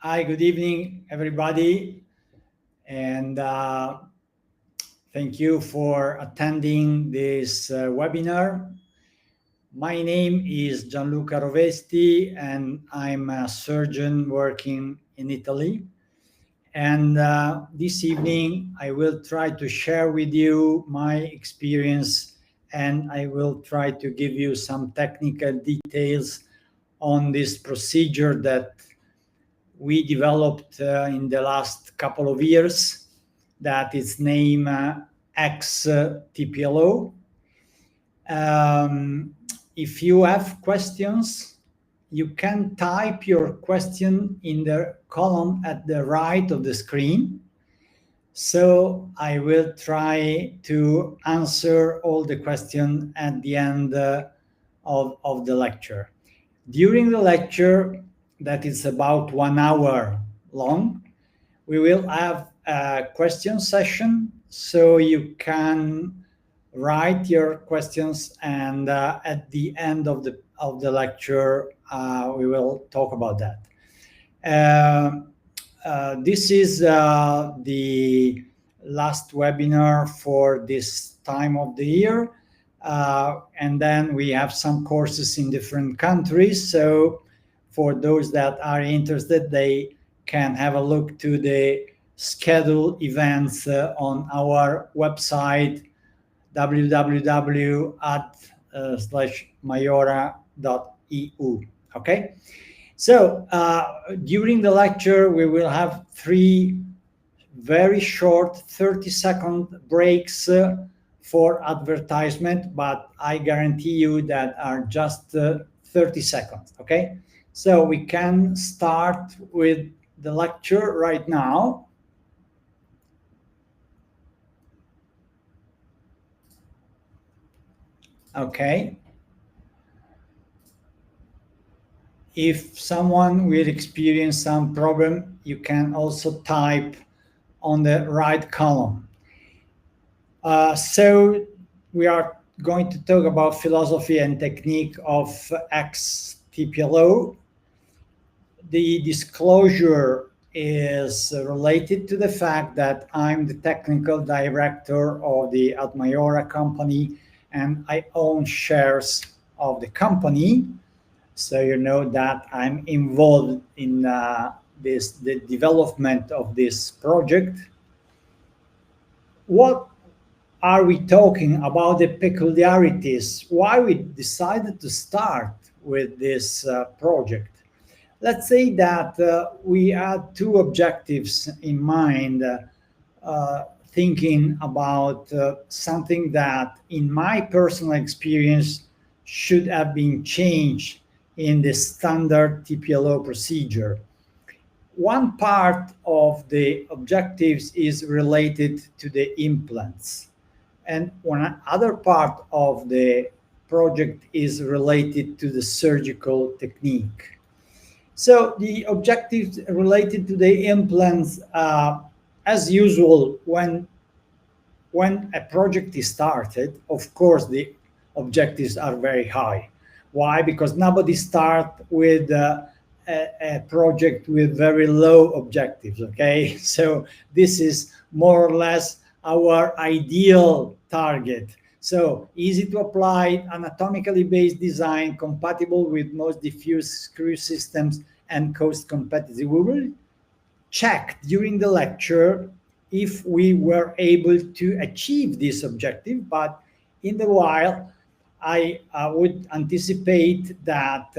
Hi, good evening, everybody, and thank you for attending this webinar. My name is Gianluca Rovesti, and I'm a surgeon working in Italy. And this evening, I will try to share with you my experience, and I will try to give you some technical details on this procedure that we developed in the last couple of years, that is named X-TPLO. If you have questions, you can type your question in the column at the right of the screen. So I will try to answer all the questions at the end of the lecture. During the lecture, that is about 1 hour long, we will have a question session, so you can write your questions, and at the end of the lecture, we will talk about that. This is the last webinar for this time of the year. And then we have some courses in different countries. So for those that are interested, they can have a look to the scheduled events on our website, www.maiora.eu. Okay. So during the lecture, we will have 3 very short 30-second breaks for advertisement, but I guarantee you that are just 30 seconds, okay? So we can start with the lecture right now. Okay. If someone will experience some problem, you can also type on the right column. So we are going to talk about philosophy and technique of X-TPLO. The disclosure is related to the fact that I'm the technical director of the Maiora company, and I own shares of the company. So you know that I'm involved in the development of this project. What are we talking about the peculiarities? Why we decided to start with this project? Let's say that we had 2 objectives in mind, thinking about something that, in my personal experience, should have been changed in the standard TPLO procedure. One part of the objectives is related to the implants, and one other part of the project is related to the surgical technique. So the objectives related to the implants, as usual, when a project is started, of course, the objectives are very high. Why? Because nobody starts with a project with very low objectives, okay? So this is more or less our ideal target. So easy to apply, anatomically based design, compatible with most diffuse screw systems, and cost competitive. We will check during the lecture if we were able to achieve this objective, but in the while, I would anticipate that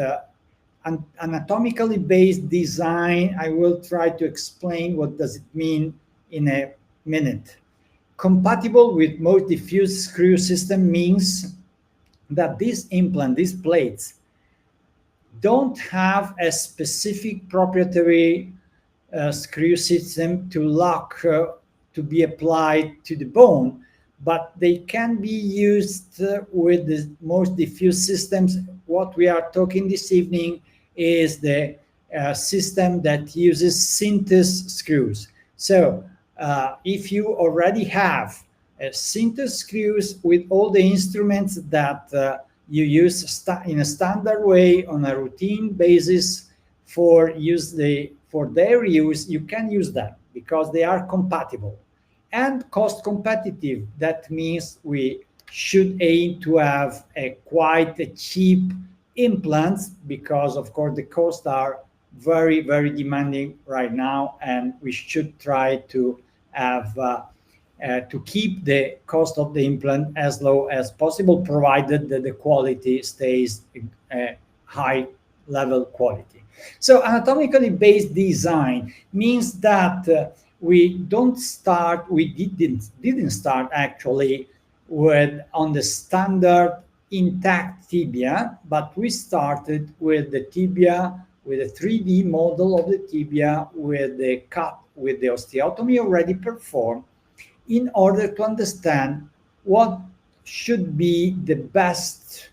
anatomically based design, I will try to explain what does it mean in a minute. Compatible with most diffuse screw system means that this implant, these plates, don't have a specific proprietary screw system to lock, to be applied to the bone, but they can be used with the most diffuse systems. What we are talking this evening is the system that uses synthes screws. So if you already have synthes screws with all the instruments that you use in a standard way on a routine basis for for their use, you can use them because they are compatible and cost competitive. That means we should aim to have a quite a cheap implants because of course the costs are very, very demanding right now, and we should try to have to keep the cost of the implant as low as possible, provided that the quality stays high level quality. So anatomically based design means that we didn't start actually with on the standard intact tibia, but we started with the tibia, with a 3D model of the tibia, with the cut, with the osteotomy already performed, in order to understand what should be the best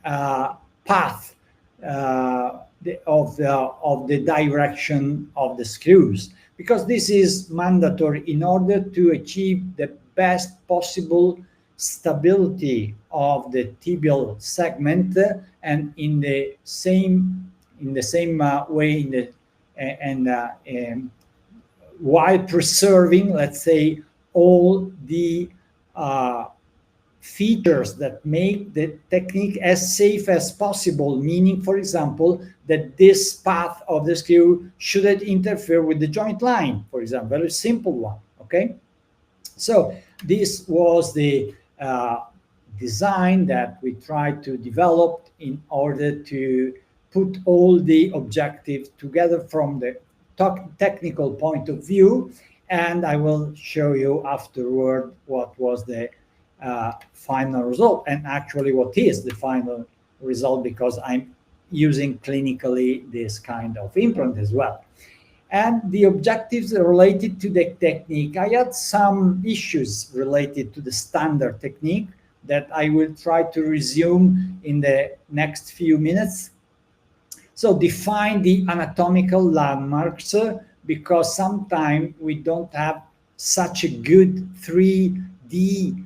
path of the direction of the screws, because this is mandatory in order to achieve the best possible stability of the tibial segment, and in the same way in the and while preserving, let's say, all the features that make the technique as safe as possible, meaning, for example, that this path of the screw shouldn't interfere with the joint line, for example, very simple one, okay? So this was the design that we tried to develop in order to put all the objectives together from the technical point of view, and I will show you afterward what was the final result, and actually what is the final result, because I'm using clinically this kind of implant as well. And the objectives related to the technique, I had some issues related to the standard technique that I will try to resume in the next few minutes. So define the anatomical landmarks, because sometimes we don't have such a good 3D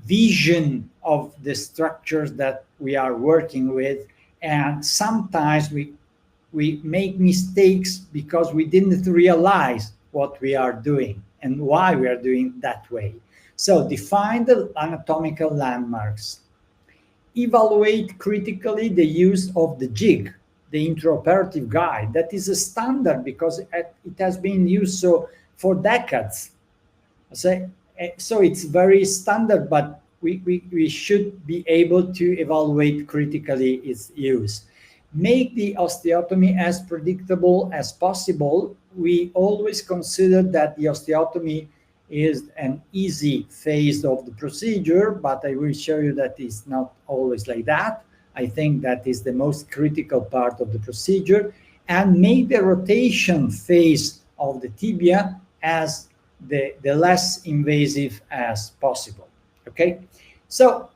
vision of the structures that we are working with, and sometimes we make mistakes because we didn't realize what we are doing and why we are doing that way. So define the anatomical landmarks. Evaluate critically the use of the jig, the intraoperative guide. That is a standard because it has been used for decades. So it's very standard, but we should be able to evaluate critically its use. Make the osteotomy as predictable as possible. We always consider that the osteotomy is an easy phase of the procedure, but I will show you that it's not always like that. I think that is the most critical part of the procedure. And make the rotation phase of the tibia as the less invasive as possible. Okay, so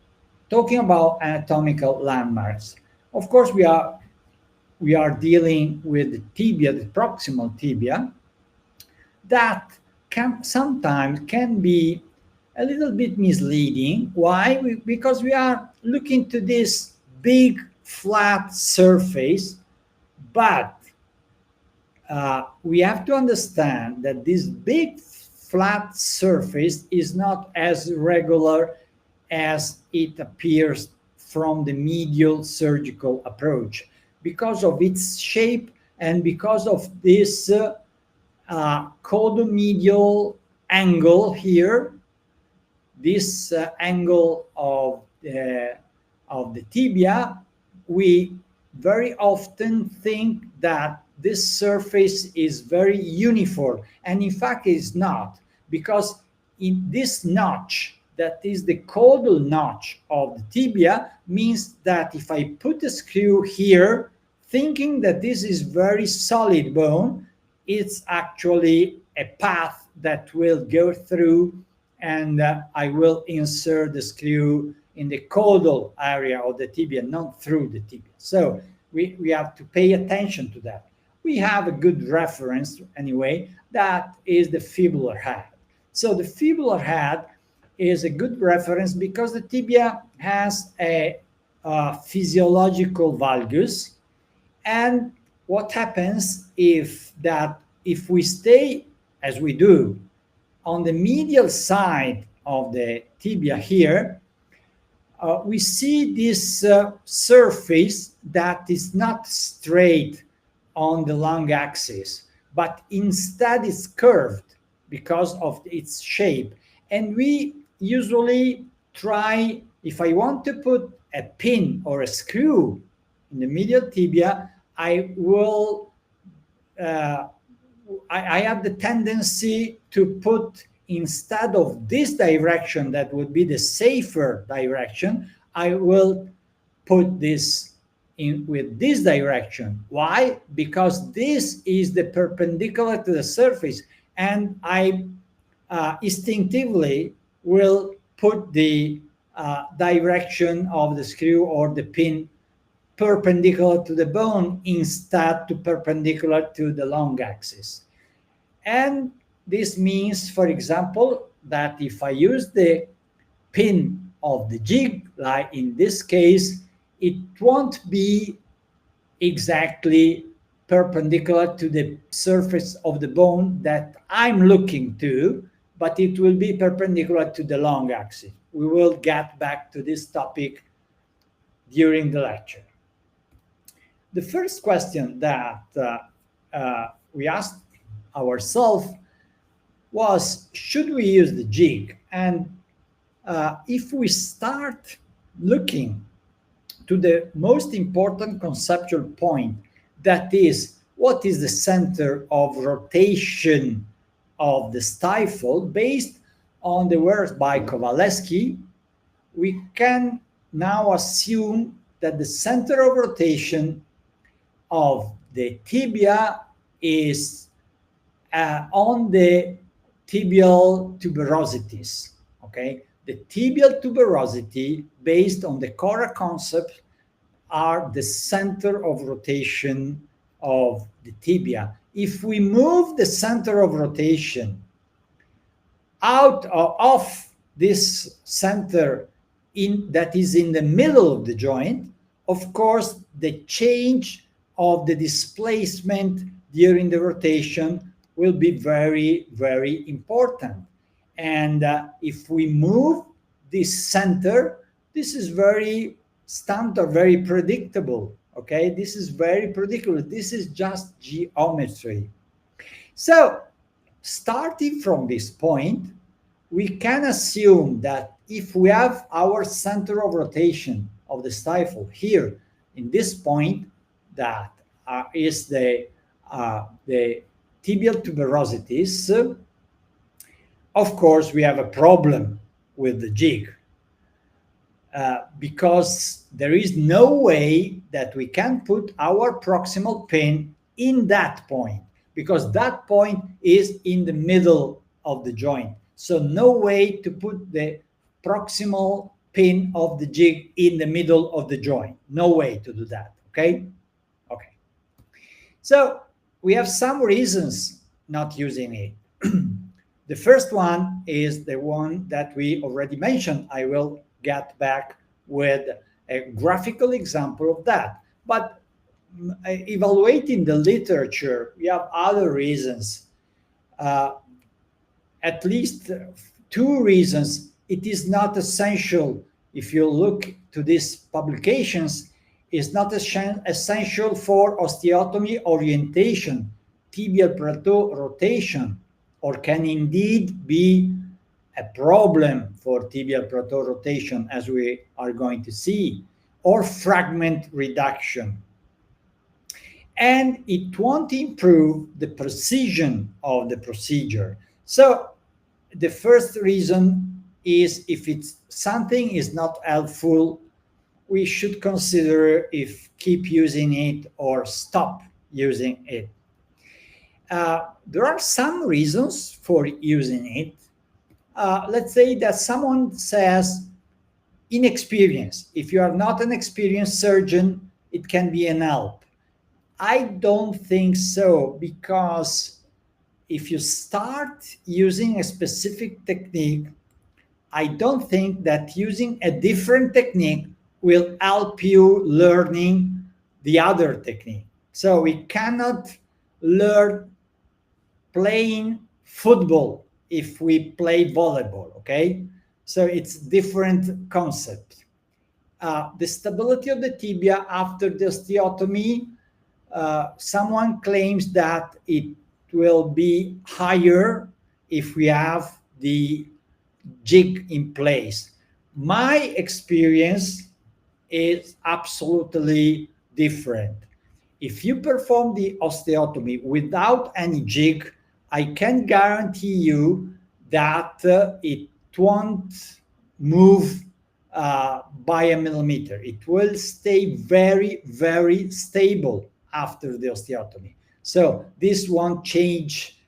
talking about anatomical landmarks, of course we are dealing with the tibia, the proximal tibia, that sometimes can be a little bit misleading. Why? Because we are looking to this big flat surface, but we have to understand that this big flat surface is not as regular as it appears from the medial surgical approach, because of its shape and because of this codomedial angle here, this angle of the tibia. We very often think that this surface is very uniform, and in fact it's not, because in this notch, that is the caudal notch of the tibia, means that if I put a screw here thinking that this is very solid bone, it's actually a path that will go through, and I will insert the screw in the caudal area of the tibia, not through the tibia. So we have to pay attention to that. We have a good reference anyway, that is the fibular head. So the fibular head is a good reference because the tibia has a physiological valgus, and what happens if that if we stay as we do on the medial side of the tibia here, we see this surface that is not straight on the long axis, but instead is curved because of its shape. And we usually try, if I want to put a pin or a screw in the medial tibia, I will, I have the tendency to put, instead of this direction that would be the safer direction, I will put this in with this direction. Why? Because this is the perpendicular to the surface, and I instinctively will put the direction of the screw or the pin perpendicular to the bone instead to perpendicular to the long axis. And this means, for example, that if I use the pin of the jig, like in this case, it won't be exactly perpendicular to the surface of the bone that I'm looking to, but it will be perpendicular to the long axis. We will get back to this topic during the lecture. The first question that we asked ourselves was, should we use the jig? And if we start looking to the most important conceptual point, that is, what is the center of rotation of the stifle, based on the works by Kowalewski, we can now assume that the center of rotation of the tibia is on the tibial tuberosities. Okay, the tibial tuberosity, based on the Cora concept, are the center of rotation of the tibia. If we move the center of rotation out of this center that is in the middle of the joint, of course, the change of the displacement during the rotation will be very, very important. And if we move this center, this is very standard, very predictable. Okay, this is very predictable. This is just geometry. So, starting from this point, we can assume that if we have our center of rotation of the stifle here in this point, that is the tibial tuberosities, of course, we have a problem with the jig. Because there is no way that we can put our proximal pin in that point, because that point is in the middle of the joint. So no way to put the proximal pin of the jig in the middle of the joint. No way to do that, okay? Okay. So we have some reasons not using it. The first one is the one that we already mentioned. I will get back with a graphical example of that. But evaluating the literature, we have other reasons. At least two reasons. It is not essential, if you look to these publications, it's not essential for osteotomy orientation, tibial plateau rotation, or can indeed be a problem for tibial plateau rotation, as we are going to see, or fragment reduction. And it won't improve the precision of the procedure. So the first reason is, if it's something is not helpful, we should consider if keep using it or stop using it. There are some reasons for using it. Let's say that someone says inexperience. If you are not an experienced surgeon, it can be an help. I don't think so, because if you start using a specific technique, I don't think that using a different technique will help you learning the other technique. So we cannot learn playing football if we play volleyball, okay? So it's different concept. The stability of the tibia after the osteotomy, someone claims that it will be higher if we have the jig in place. My experience is absolutely different. If you perform the osteotomy without any jig, I can guarantee you that it won't move by a millimeter. It will stay very, very stable after the osteotomy. So this won't change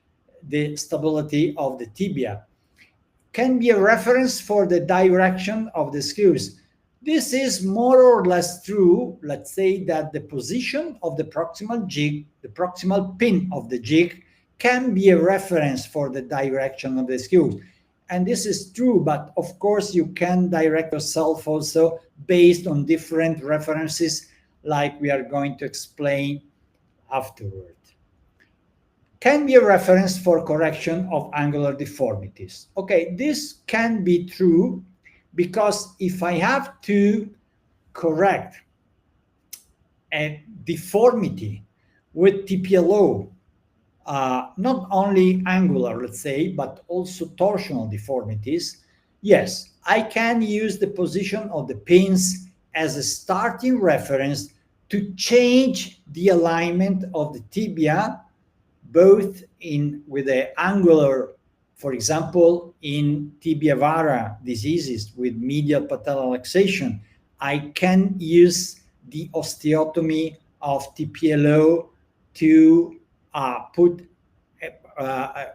the stability of the tibia. Can be a reference for the direction of the screws. This is more or less true. Let's say that the position of the proximal jig, the proximal pin of the jig, can be a reference for the direction of the screws. And this is true, but of course you can direct yourself also based on different references, like we are going to explain afterward. Can be a reference for correction of angular deformities. Okay, this can be true because if I have to correct a deformity with TPLO, not only angular, let's say, but also torsional deformities, yes, I can use the position of the pins as a starting reference to change the alignment of the tibia, both in with the angular, for example, in tibia vara diseases with medial patellolaxation, I can use the osteotomy of TPLO to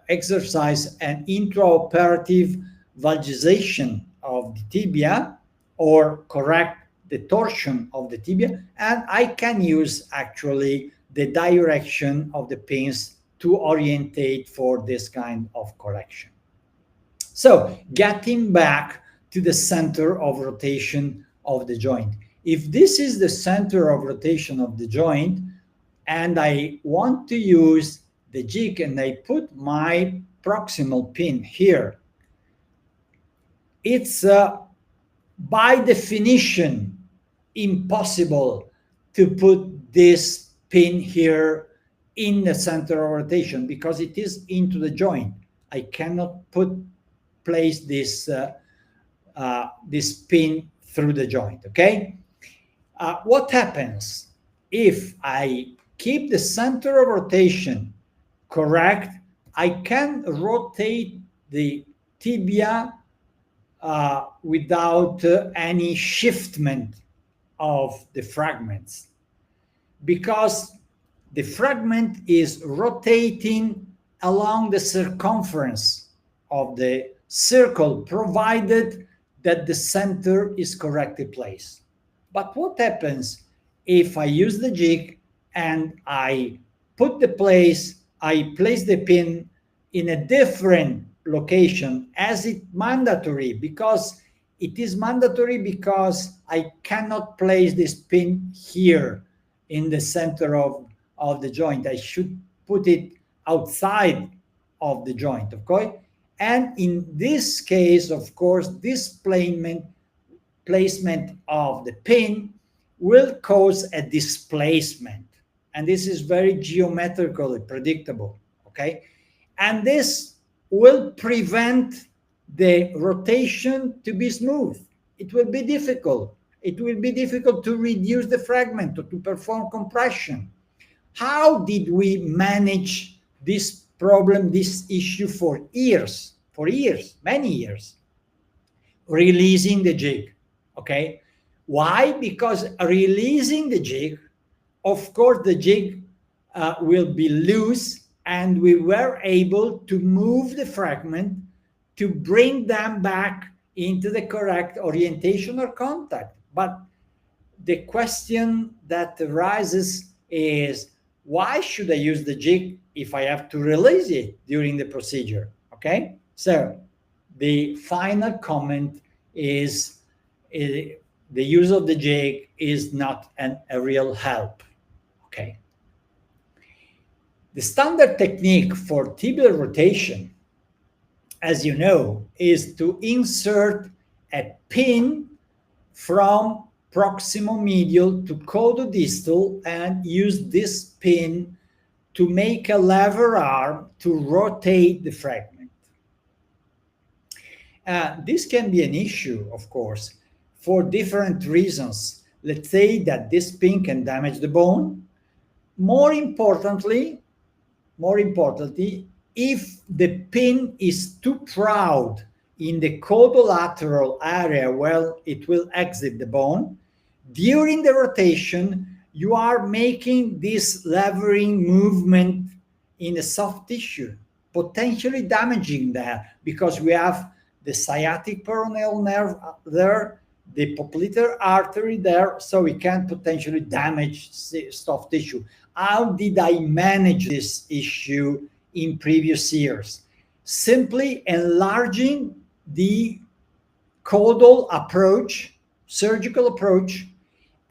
exercise an intraoperative valgization of the tibia or correct the torsion of the tibia, and I can use actually the direction of the pins to orientate for this kind of correction. So getting back to the center of rotation of the joint. If this is the center of rotation of the joint and I want to use the jig and I put my proximal pin here, it's by definition impossible to put this pin here in the center of rotation because it is into the joint. I cannot place this this pin through the joint. Okay. What happens if I keep the center of rotation correct? I can rotate the tibia without any shiftment of the fragments, because the fragment is rotating along the circumference of the circle, provided that the center is correctly placed. But what happens if I use the jig and I place the pin in a different location, as it mandatory, because it is mandatory because I cannot place this pin here in the center of the joint. I should put it outside of the joint, okay? And in this case, of course, this placement of the pin will cause a displacement. And this is very geometrically predictable, okay? And this will prevent the rotation to be smooth. It will be difficult. It will be difficult to reduce the fragment or to perform compression. How did we manage this problem, this issue for years, many years? Releasing the jig, okay? Why? Because releasing the jig, of course, the jig will be loose, and we were able to move the fragment to bring them back into the correct orientation or contact. But the question that arises is, why should I use the jig if I have to release it during the procedure? Okay, so the final comment is the use of the jig is not a real help. Okay. The standard technique for tibial rotation, as you know, is to insert a pin from proximal medial to caudodistal and use this pin to make a lever arm to rotate the fragment. This can be an issue, of course, for different reasons. Let's say that this pin can damage the bone. More importantly, if the pin is too proud in the caudolateral area, well, it will exit the bone. During the rotation, you are making this levering movement in a soft tissue, potentially damaging that, because we have the sciatic peroneal nerve there, the popliteal artery there, so we can potentially damage soft tissue. How did I manage this issue in previous years? Simply enlarging the caudal approach, surgical approach,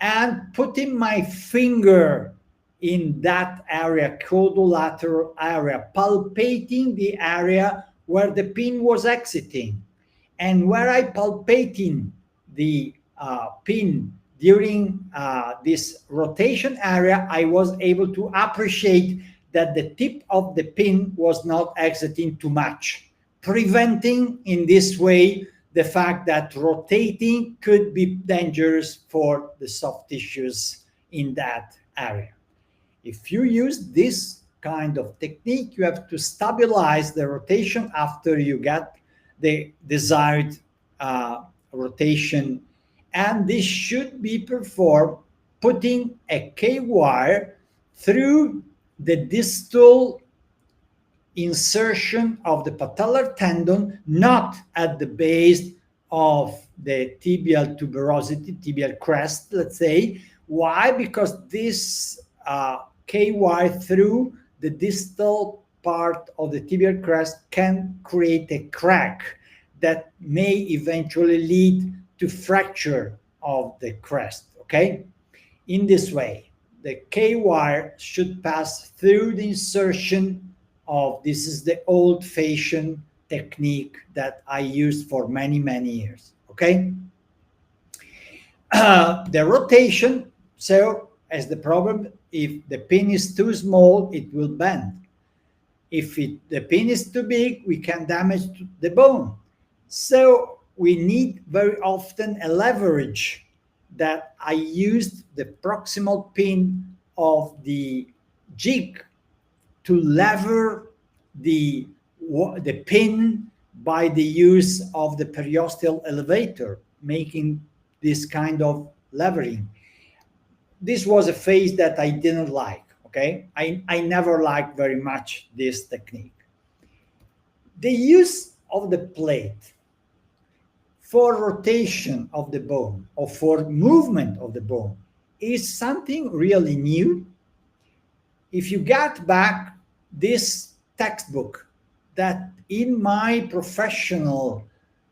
and putting my finger in that area, caudolateral area, palpating the area where the pin was exiting. And where I palpating the pin during this rotation area, I was able to appreciate that the tip of the pin was not exiting too much, preventing in this way the fact that rotating could be dangerous for the soft tissues in that area. If you use this kind of technique, you have to stabilize the rotation after you get the desired rotation, and this should be performed putting a K-wire through the distal insertion of the patellar tendon, not at the base of the tibial tuberosity, tibial crest, let's say. Why? Because this K-wire through the distal part of the tibial crest can create a crack that may eventually lead to fracture of the crest, okay? In this way, the K-wire should pass through the insertion of, this is the old-fashioned technique that I used for many, many years, okay? The rotation, so as the problem, if the pin is too small, it will bend. If the pin is too big, we can damage the bone. So we need very often a leverage that I used the proximal pin of the jig to lever the pin by the use of the periosteal elevator, making this kind of levering. This was a phase that I didn't like, okay? I never liked very much this technique. The use of the plate for rotation of the bone or for movement of the bone is something really new. If you get back this textbook that in my professional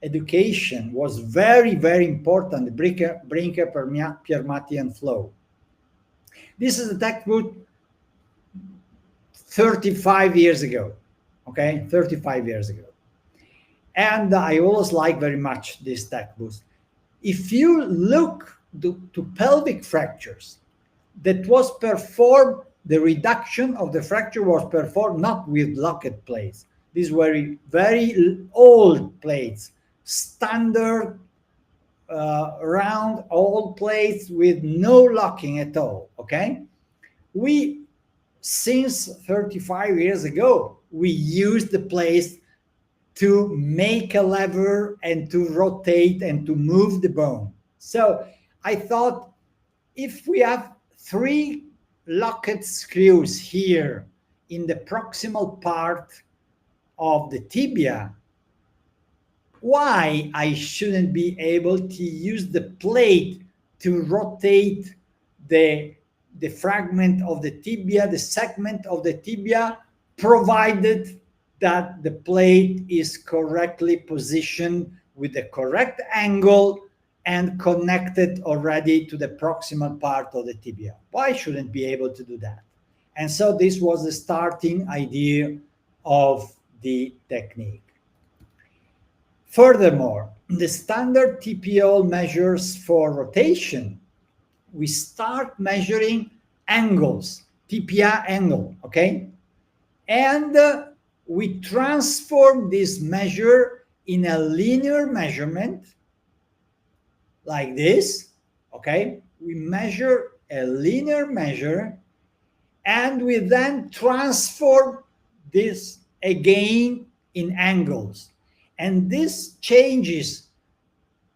education was very, very important, the Brinker, Piermati and Flow. This is a textbook 35 years ago, okay, 35 years ago. And I always like very much this textbook. If you look to pelvic fractures, that was performed, the reduction of the fracture was performed not with locked plates. These were very old plates, standard round old plates with no locking at all, okay? We, since 35 years ago, we used the plates to make a lever and to rotate and to move the bone. So I thought, if we have 3 locket screws here in the proximal part of the tibia, why I shouldn't be able to use the plate to rotate the fragment of the tibia, the segment of the tibia, provided that the plate is correctly positioned with the correct angle and connected already to the proximal part of the tibia. Why shouldn't be able to do that? And so this was the starting idea of the technique. Furthermore, the standard TPO measures for rotation. We start measuring angles, TPA angle, okay? And we transform this measure in a linear measurement like this, okay? We measure a linear measure and we then transform this again in angles. And this changes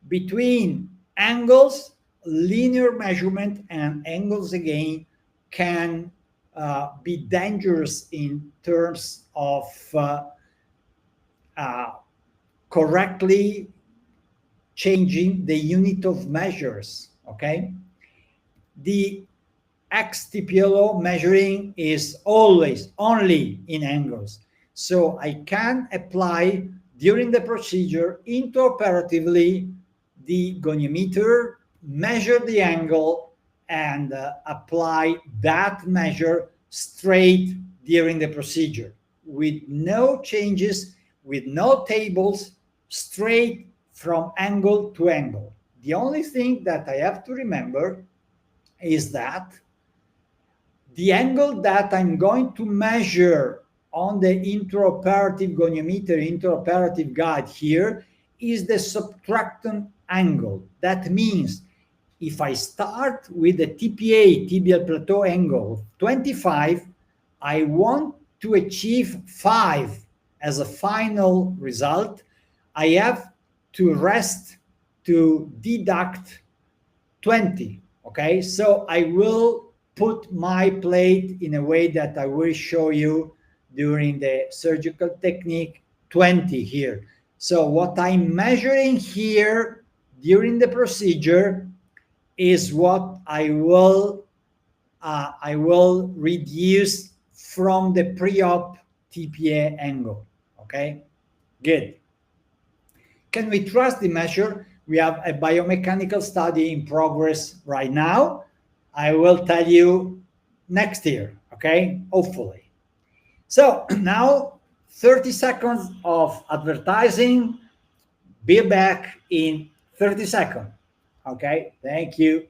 between angles, linear measurement, and angles again can be dangerous in terms of correctly changing the unit of measures, okay? The X-TPLO measuring is always only in angles. So I can apply during the procedure intraoperatively the goniometer, measure the angle, and apply that measure straight during the procedure with no changes, with no tables, straight from angle to angle. The only thing that I have to remember is that the angle that I'm going to measure on the intraoperative goniometer, intraoperative guide here, is the subtractant angle. That means if I start with the TPA, tibial plateau angle of 25, I want to achieve 5 as a final result. I have to rest to deduct 20, okay? So I will put my plate in a way that I will show you during the surgical technique 20 here. So what I'm measuring here during the procedure is what I will reduce from the pre-op TPA angle, okay? Good. Can we trust the measure? We have a biomechanical study in progress right now. I will tell you next year, okay? Hopefully. So now 30 seconds of advertising. Be back in 30 seconds. Okay, thank you.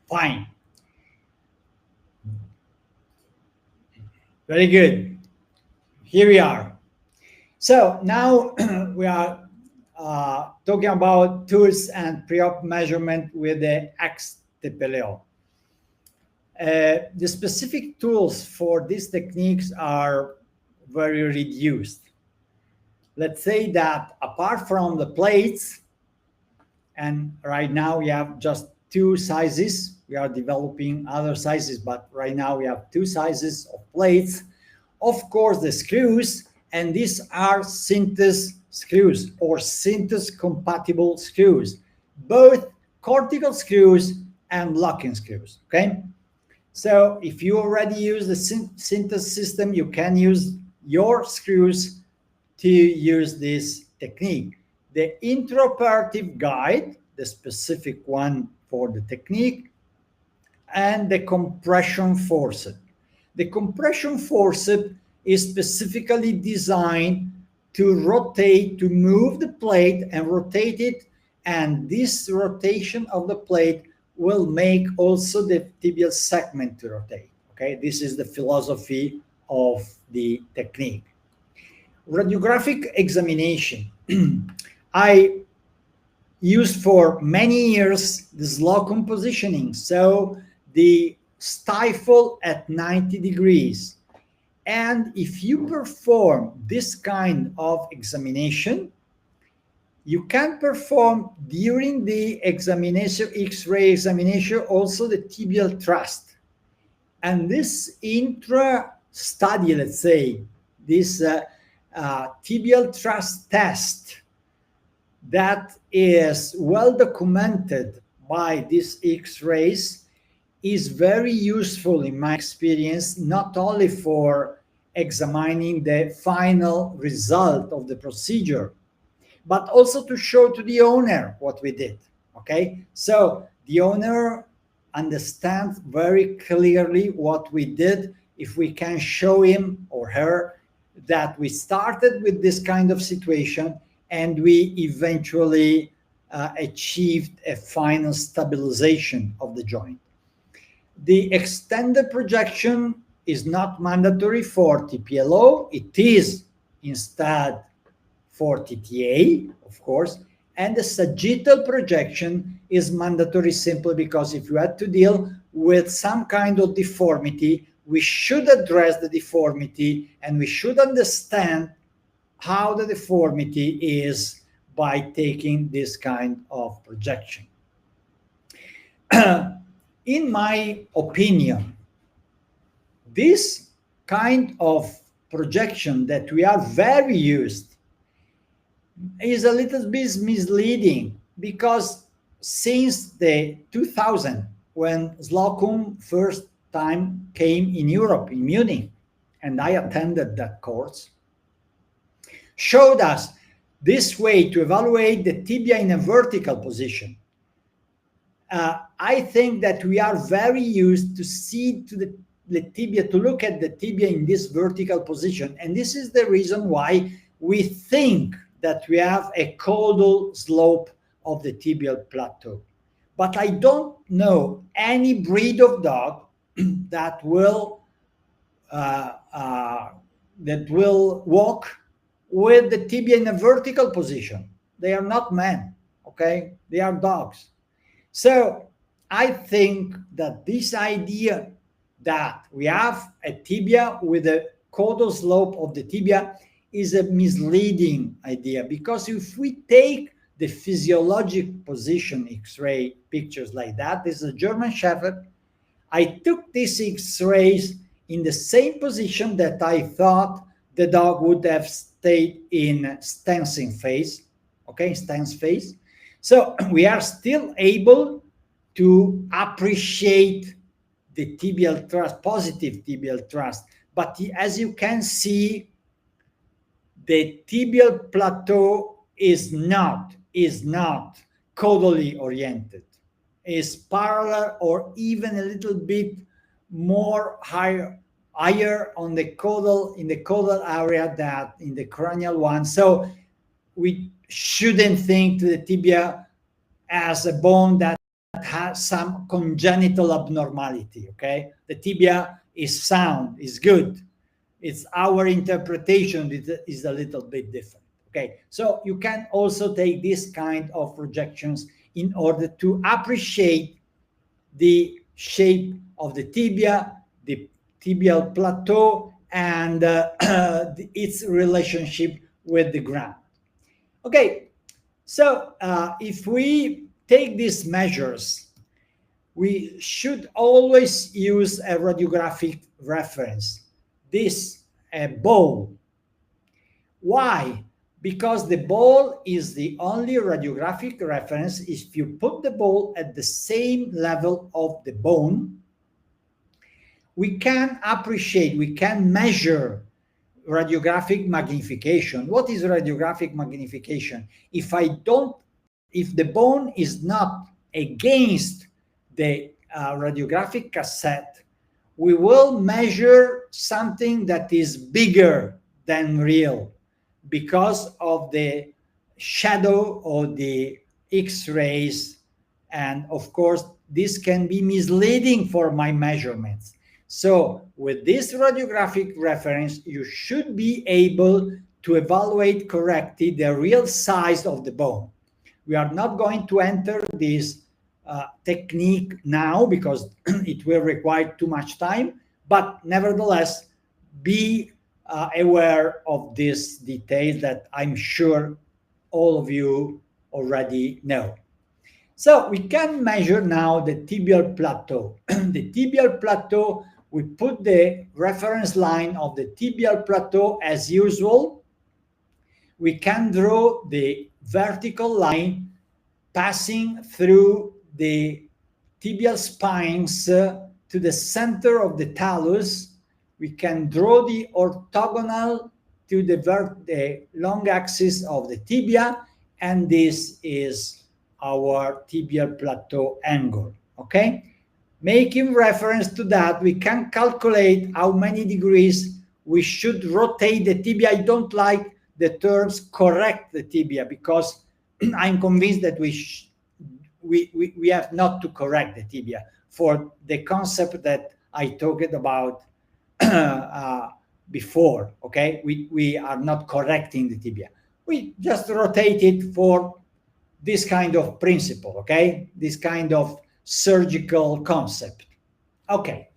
Fine. Very good. Here we are. So now we are talking about tools and pre-op measurement with the X-TPLO. The specific tools for these techniques are very reduced. Let's say that apart from the plates, and right now we have just 2 sizes. We are developing other sizes, but right now we have 2 sizes of plates. Of course, the screws, and these are Synthes screws or Synthes compatible screws, both cortical screws and locking screws, okay? So if you already use the Synthes system, you can use your screws to use this technique. The intraoperative guide, the specific one for the technique, and the compression forceps. The compression forceps is specifically designed to rotate, to move the plate and rotate it, and this rotation of the plate will make also the tibial segment to rotate, okay? This is the philosophy of the technique. Radiographic examination. I used for many years the Slocum positioning, so the stifle at 90 degrees. And if you perform this kind of examination, you can perform during the examination, X-ray examination, also the tibial thrust. And this intra-study, let's say, this tibial thrust test that is well documented by these X-rays is very useful in my experience, not only for examining the final result of the procedure, but also to show to the owner what we did. Okay, so the owner understands very clearly what we did if we can show him or her that we started with this kind of situation and we eventually achieved a final stabilization of the joint. The extended projection is not mandatory for TPLO. It is instead for TTA, of course, and the sagittal projection is mandatory simply because if you had to deal with some kind of deformity, we should address the deformity and we should understand how the deformity is by taking this kind of projection. In my opinion, this kind of projection that we are very used is a little bit misleading because since the 2000, when Slocum first time came in Europe, in Munich, and I attended that course, showed us this way to evaluate the tibia in a vertical position. I think that we are very used to see to the tibia, to look at the tibia in this vertical position. And this is the reason why we think that we have a caudal slope of the tibial plateau. But I don't know any breed of dog that will walk with the tibia in a vertical position. They are not men, okay? They are dogs. So I think that this idea that we have a tibia with a caudal slope of the tibia is a misleading idea, because if we take the physiologic position X-ray pictures like that, this is a German Shepherd. I took these X-rays in the same position that I thought the dog would have stayed in stancing phase, okay, stance phase. So we are still able to appreciate the tibial thrust, positive tibial thrust. But as you can see, the tibial plateau is not caudally oriented. Is parallel or even a little bit more higher on the caudal, in the caudal area than in the cranial one. So we shouldn't think to the tibia as a bone that has some congenital abnormality, okay? The tibia is sound, is good. It's our interpretation is a little bit different, okay? So you can also take this kind of projections in order to appreciate the shape of the tibia, the tibial plateau, and its relationship with the ground. Okay, so if we take these measures, we should always use a radiographic reference. This ball. Why? Because the ball is the only radiographic reference. If you put the ball at the same level of the bone, we can appreciate, we can measure radiographic magnification. What is radiographic magnification? If the bone is not against the radiographic cassette, we will measure something that is bigger than real because of the shadow or the X-rays. And of course, this can be misleading for my measurements. So with this radiographic reference, you should be able to evaluate correctly the real size of the bone. We are not going to enter this technique now because it will require too much time, but nevertheless, be aware of this detail that I'm sure all of you already know. So we can measure now the tibial plateau. The tibial plateau, we put the reference line of the tibial plateau as usual. We can draw the vertical line passing through the tibial spines to the center of the talus. We can draw the orthogonal to the long axis of the tibia, and this is our tibial plateau angle. Okay? Making reference to that, we can calculate how many degrees we should rotate the tibia. I don't like the terms correct the tibia because I'm convinced that we have not to correct the tibia for the concept that I talked about before. Okay, we are not correcting the tibia. We just rotate it for this kind of principle. Okay, this kind of surgical concept. Okay.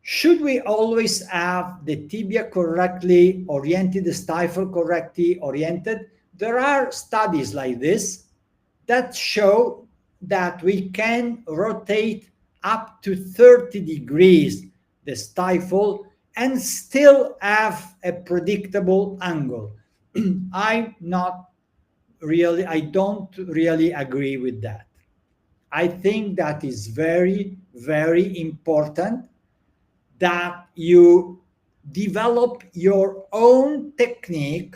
Should we always have the tibia correctly oriented, the stifle correctly oriented? There are studies like this that show that we can rotate up to 30 degrees the stifle and still have a predictable angle. I don't really agree with that. I think that is very, very important that you develop your own technique,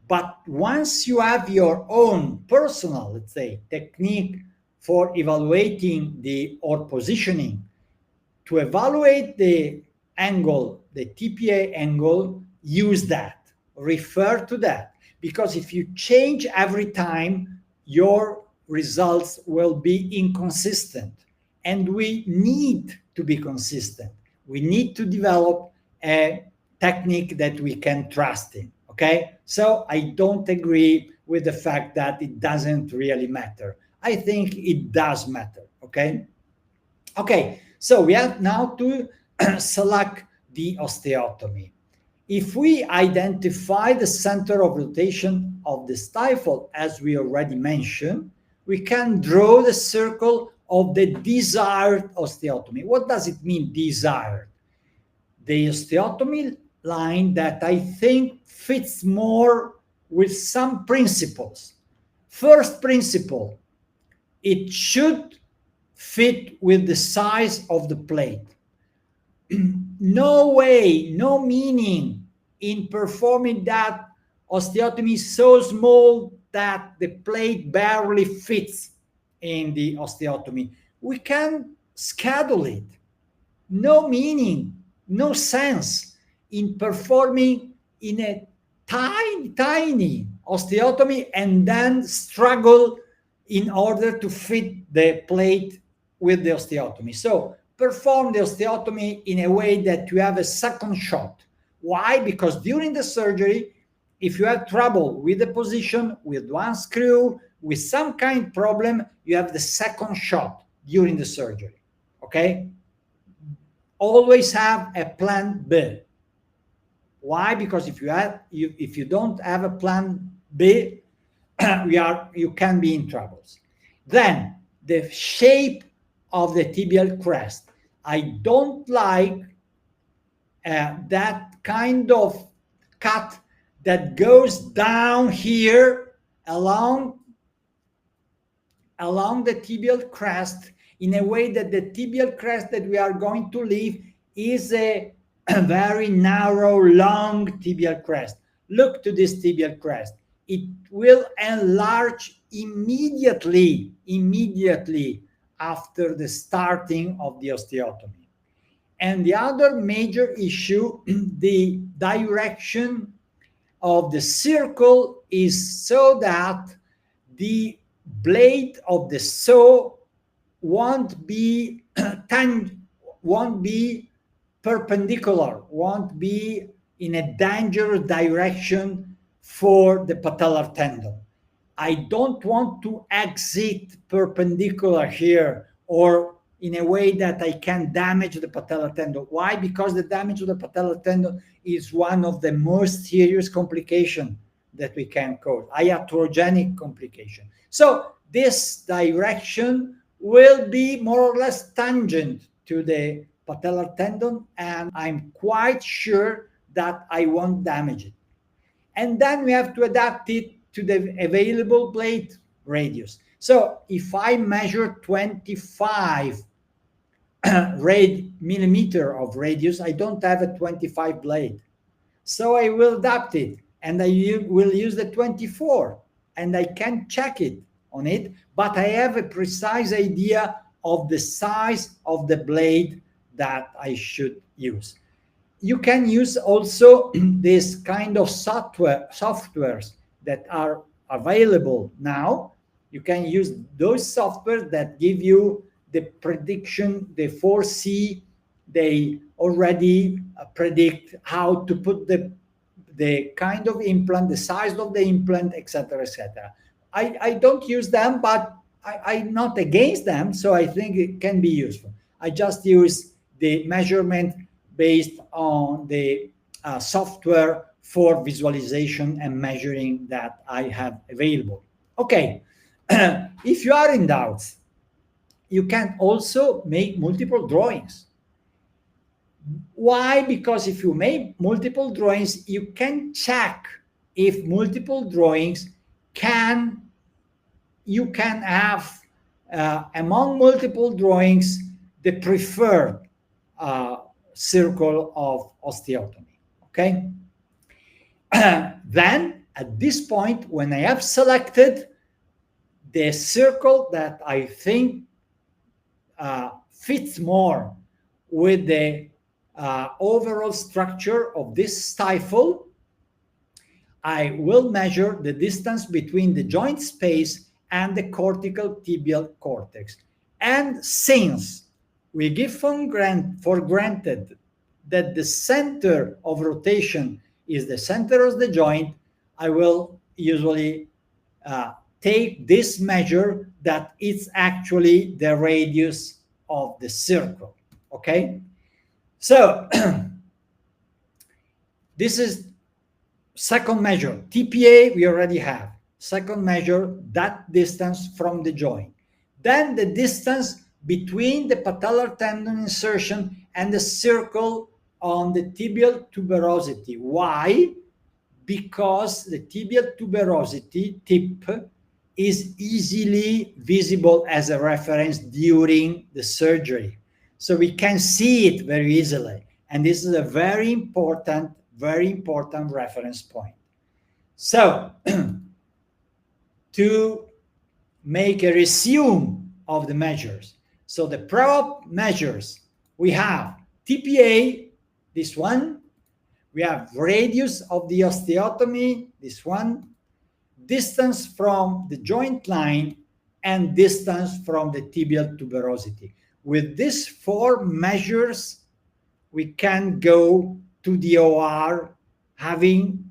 but once you have your own personal, let's say, technique for evaluating or positioning, to evaluate the angle, the TPA angle, use that, refer to that, because if you change every time, your results will be inconsistent, and we need to be consistent. We need to develop a technique that we can trust in. Okay, so I don't agree with the fact that it doesn't really matter. I think it does matter. Okay, so we have now to select the osteotomy. If we identify the center of rotation of the stifle, as we already mentioned, we can draw the circle of the desired osteotomy. What does it mean, desired? The osteotomy line that I think fits more with some principles. First principle, it should fit with the size of the plate. No way, no meaning in performing that osteotomy so small that the plate barely fits in the osteotomy. We can schedule it. No meaning, no sense in performing in a tiny osteotomy and then struggle in order to fit the plate with the osteotomy. So perform the osteotomy in a way that you have a second shot. Why? Because during the surgery, if you have trouble with the position, with one screw, with some kind of problem, you have the second shot during the surgery. Okay? Always have a plan B. Why? Because if you don't have a plan B, you can be in troubles. Then the shape of the tibial crest. I don't like that kind of cut that goes down here along the tibial crest in a way that the tibial crest that we are going to leave is a very narrow, long tibial crest. Look to this tibial crest. It will enlarge immediately after the starting of the osteotomy. And the other major issue, the direction of the circle is so that the blade of the saw won't be perpendicular, won't be in a dangerous direction for the patellar tendon. I don't want to exit perpendicular here or in a way that I can damage the patellar tendon. Why? Because the damage of the patellar tendon is one of the most serious complications that we can cause, iatrogenic complication. So this direction will be more or less tangent to the patellar tendon, and I'm quite sure that I won't damage it. And then we have to adapt it to the available blade radius. So if I measure 25 millimeter of radius, I don't have a 25 blade. So I will adapt it, and I will use the 24, and I can check it on it, but I have a precise idea of the size of the blade that I should use. You can use also this kind of softwares that are available now. You can use those software that give you the prediction, the foresee, they already predict how to put the kind of implant, the size of the implant, etc., etc. I don't use them, but I'm not against them, so I think it can be useful. I just use the measurement based on the software for visualization and measuring that I have available. Okay, if you are in doubt, you can also make multiple drawings. Why? Because if you make multiple drawings, you can check if multiple drawings you can have among multiple drawings the preferred circle of osteotomy. Okay. Then at this point, when I have selected the circle that I think fits more with the overall structure of this stifle, I will measure the distance between the joint space and the cortical tibial cortex. And since we give for granted that the center of rotation is the center of the joint, I will usually take this measure that it's actually the radius of the circle. Okay? So this is second measure. TPA we already have. Second measure, that distance from the joint. Then the distance between the patellar tendon insertion and the circle on the tibial tuberosity. Why? Because the tibial tuberosity tip is easily visible as a reference during the surgery. So we can see it very easily. And this is a very important reference point. So to make a resume of the measures. So the pre-op measures, we have TPA, this one. We have radius of the osteotomy, this one. Distance from the joint line and distance from the tibial tuberosity. With these four measures, we can go to the OR having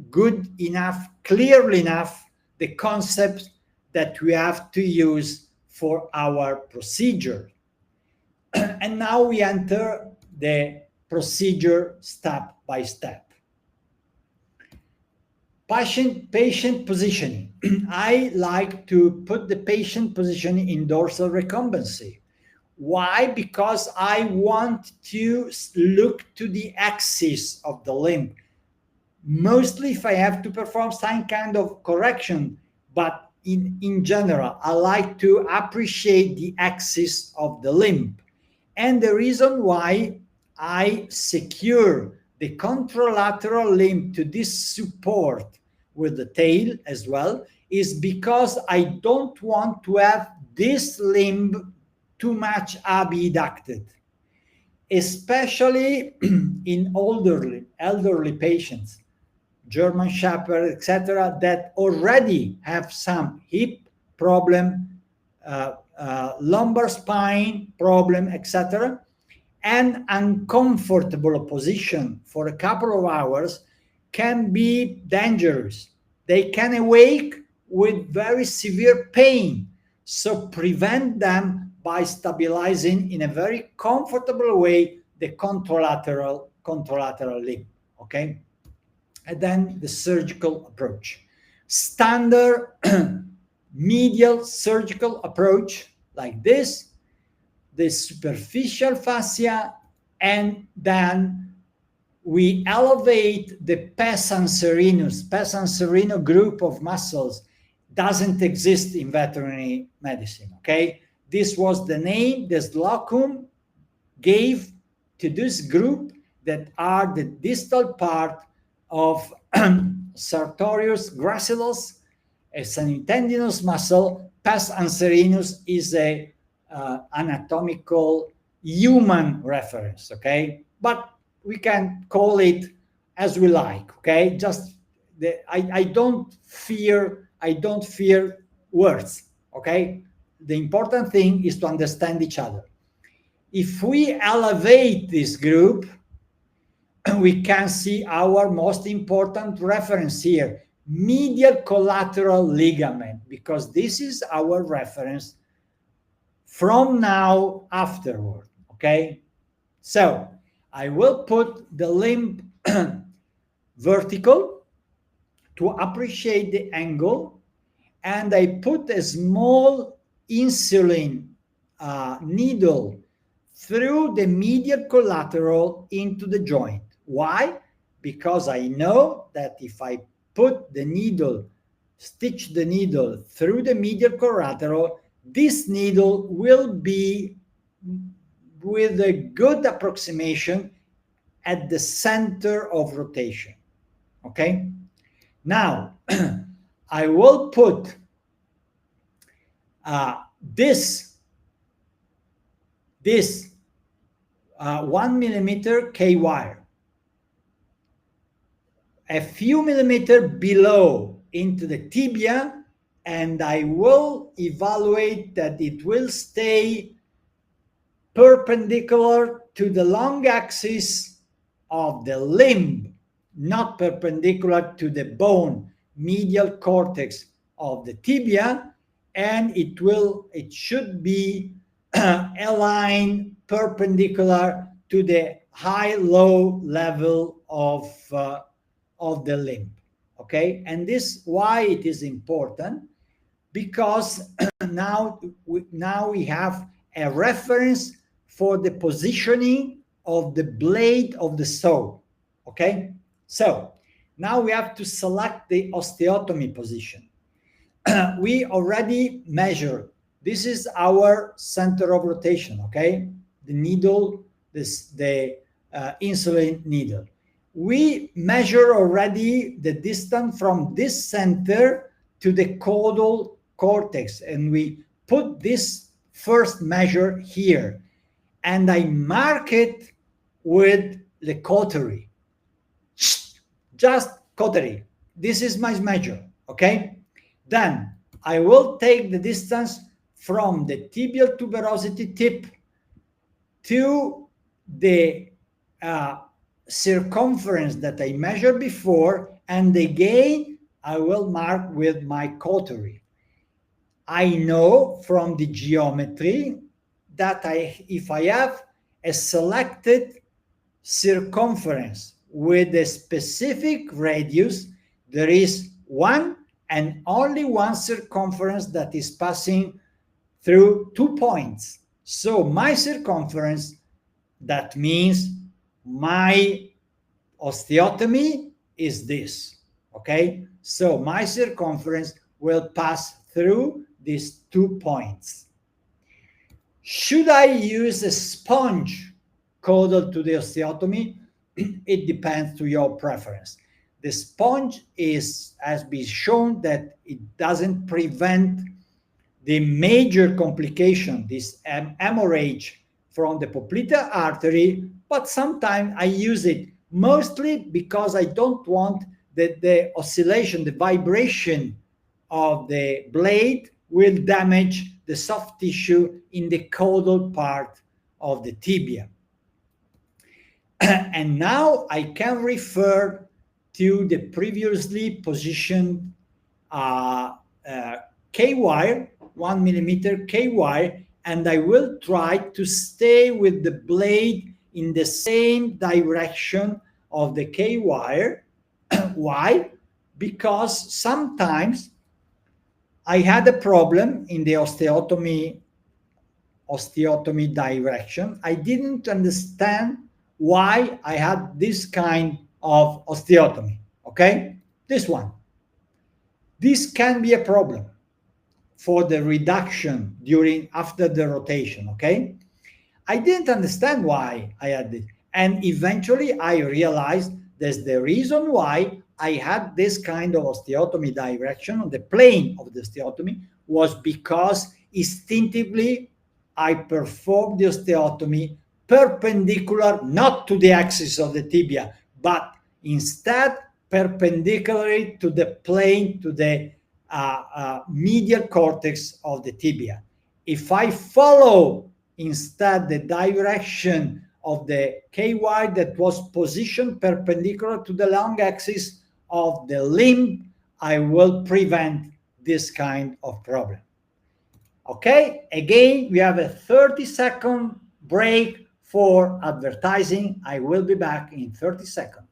good enough, clearly enough, the concept that we have to use for our procedure. And now we enter the procedure step by step. Patient positioning. I like to put the patient positioning in dorsal recumbency. Why? Because I want to look to the axis of the limb. Mostly if I have to perform some kind of correction, but in general, I like to appreciate the axis of the limb. And the reason why I secure the contralateral limb to this support with the tail as well is because I don't want to have this limb too much abducted, especially in elderly patients, German Shepherd, etc., that already have some hip problem, lumbar spine problem, etc. and uncomfortable position for a couple of hours can be dangerous. They can awake with very severe pain. So prevent them by stabilizing in a very comfortable way the contralateral limb. Okay? And then the surgical approach. Standard medial surgical approach like this, the superficial fascia, and then we elevate the pes anserinus. Pes anserino group of muscles doesn't exist in veterinary medicine, okay? This was the name the Slocum gave to this group that are the distal part of sartorius gracilis, a semitendinous muscle. Pes anserinus is a anatomical human reference, okay? But we can call it as we like, okay? Just I don't fear words, okay? The important thing is to understand each other. If we elevate this group, we can see our most important reference here, medial collateral ligament, because this is our reference from now afterward, okay? So I will put the limb vertical to appreciate the angle, and I put a small insulin needle through the medial collateral into the joint. Why? Because I know that if I put the needle, stitch the needle through the medial collateral, this needle will be with a good approximation at the center of rotation. Okay? Now, I will put this 1 millimeter K wire a few millimeters below into the tibia, and I will evaluate that it will stay perpendicular to the long axis of the limb, not perpendicular to the bone, medial cortex of the tibia, and it should be aligned perpendicular to the high-low level of the limb. Okay, and this why it is important, because now we have a reference for the positioning of the blade of the saw. Okay, so now we have to select the osteotomy position. We already measured. This is our center of rotation. Okay, the needle, the insulin needle. We measure already the distance from this center to the caudal cortex, and we put this first measure here, and I mark it with the cautery. Just cautery. This is my measure, okay? Then I will take the distance from the tibial tuberosity tip to the circumference that I measured before, and again I will mark with my cautery. I know from the geometry that if I have a selected circumference with a specific radius, there is one and only one circumference that is passing through 2 points. So my circumference, that means my osteotomy is this, okay? So my circumference will pass through these 2 points. Should I use a sponge caudal to the osteotomy? It depends to your preference. The sponge has been shown that it doesn't prevent the major complication, this hemorrhage from the popliteal artery, but sometimes I use it mostly because I don't want the oscillation, the vibration of the blade will damage the soft tissue in the caudal part of the tibia. And now I can refer to the previously positioned K-wire, 1 mm K-wire, and I will try to stay with the blade in the same direction of the K-wire. Why? Because sometimes I had a problem in the osteotomy direction. I didn't understand why I had this kind of osteotomy. Okay, this one. This can be a problem for the reduction after the rotation. Okay, I didn't understand why I had this, and eventually I realized that's the reason why I had this kind of osteotomy direction on the plane of the osteotomy was because instinctively I performed the osteotomy perpendicular not to the axis of the tibia, but instead perpendicularly to the plane, to the medial cortex of the tibia. If I follow instead the direction of the K-wire that was positioned perpendicular to the long axis of the limb, I will prevent this kind of problem. Okay, again, we have a 30-second break for advertising. I will be back in 30 seconds.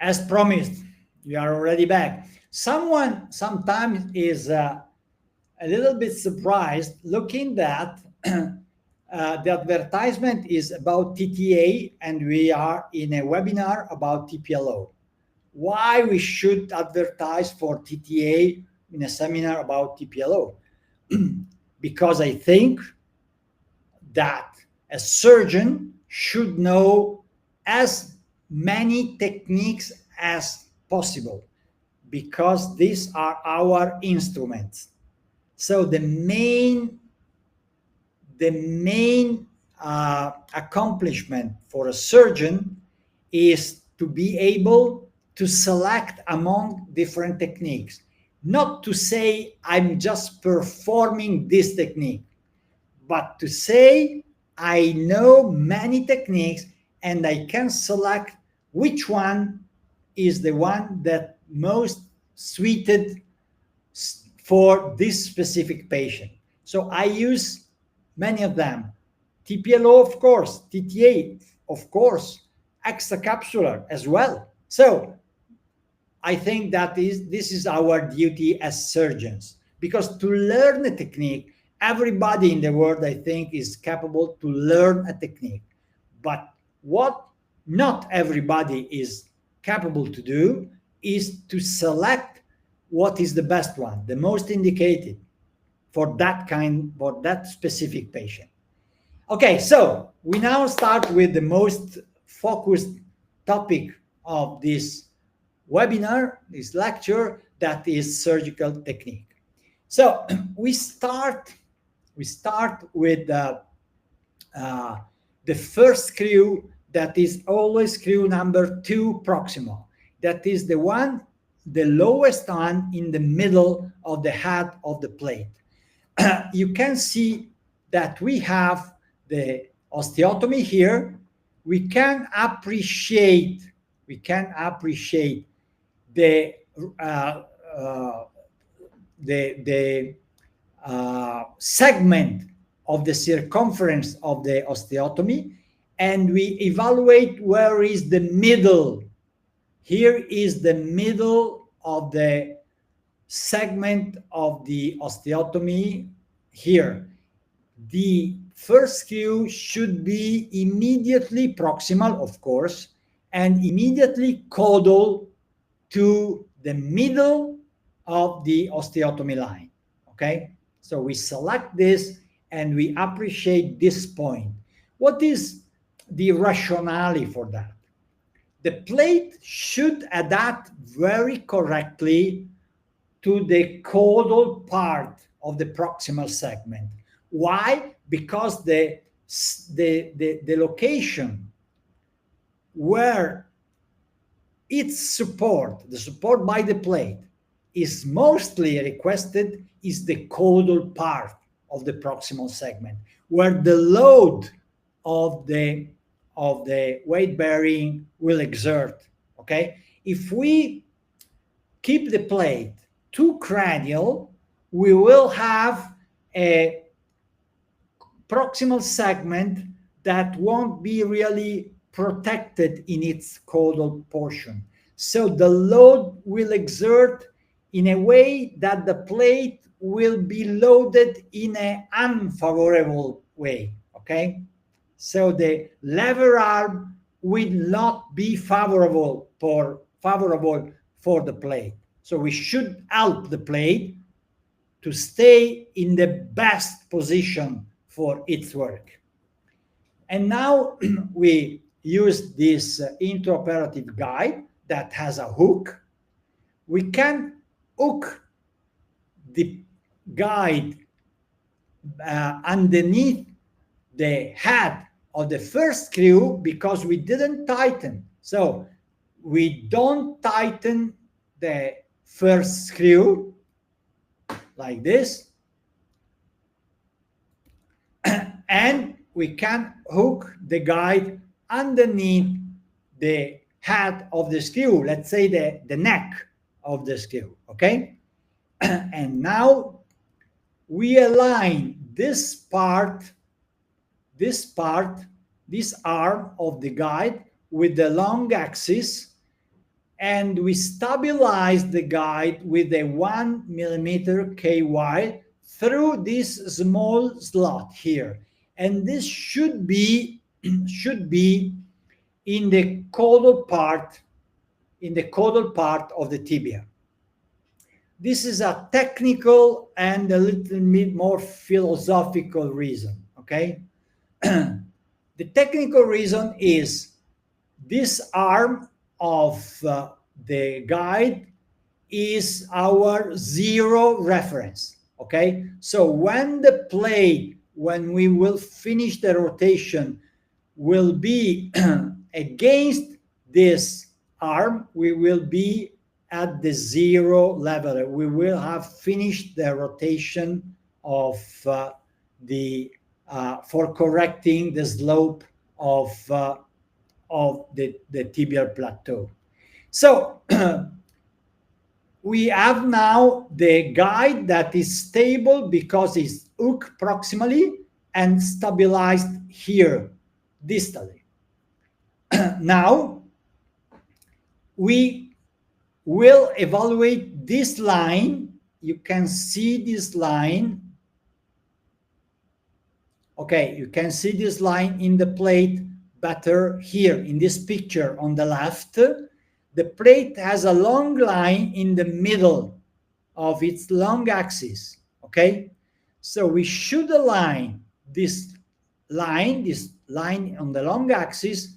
As promised, we are already back. Someone sometimes is a little bit surprised looking that the advertisement is about TTA and we are in a webinar about TPLO. Why we should advertise for TTA in a seminar about TPLO? Because I think that a surgeon should know as many techniques as possible, because these are our instruments. So the main accomplishment for a surgeon is to be able to select among different techniques, not to say I'm just performing this technique, but to say I know many techniques and I can select which one is the one that most suited for this specific patient. So I use many of them. TPLO, of course, TTA, of course, extracapsular as well. So I think that this is our duty as surgeons, because to learn a technique, everybody in the world, I think, is capable to learn a technique. But what not everybody is capable to do is to select what is the best one, the most indicated for that specific patient. Okay, so we now start with the most focused topic of this webinar, this lecture, that is surgical technique. So we start with the first screw, that is always screw number 2 proximal. That is the lowest one in the middle of the head of the plate. You can see that we have the osteotomy here. We can appreciate the segment of the circumference of the osteotomy, and we evaluate where is the middle. Here is the middle of the segment of the osteotomy here. the first screw should be immediately proximal, of course, and immediately caudal to the middle of the osteotomy line. Okay, so we select this and we appreciate this point. What is the rationale for that? The plate should adapt very correctly to the caudal part of the proximal segment. Why? Because the location where its support, the support by the plate, is mostly requested is the caudal part of the proximal segment, where the load of the weight bearing will exert. Okay, if we keep the plate too cranial, we will have a proximal segment that won't be really protected in its caudal portion. So the load will exert in a way that the plate will be loaded in an unfavorable way. Okay, so the lever arm will not be favorable for the plate. So we should help the plate to stay in the best position for its work. And now we use this intraoperative guide that has a hook. We can hook the guide underneath the head of the first screw because we didn't tighten. So we don't tighten the first screw like this, and we can hook the guide underneath the head of the screw, let's say the neck of the screw. Okay, and now we align this arm of the guide with the long axis, and we stabilize the guide with a 1 millimeter KY through this small slot here. And this should be in the caudal part, of the tibia. This is a technical and a little bit more philosophical reason. Okay, the technical reason is this arm of the guide is our zero reference. Okay, so when we will finish the rotation, will be against this arm, we will be at the zero level. We will have finished the rotation of for correcting the slope of the tibial plateau. So we have now the guide that is stable because it's hooked proximally and stabilized here distally. Now we will evaluate this line. You can see this line. Okay, you can see this line in the plate better here in this picture on the left. The plate has a long line in the middle of its long axis. Okay, so we should align this line on the long axis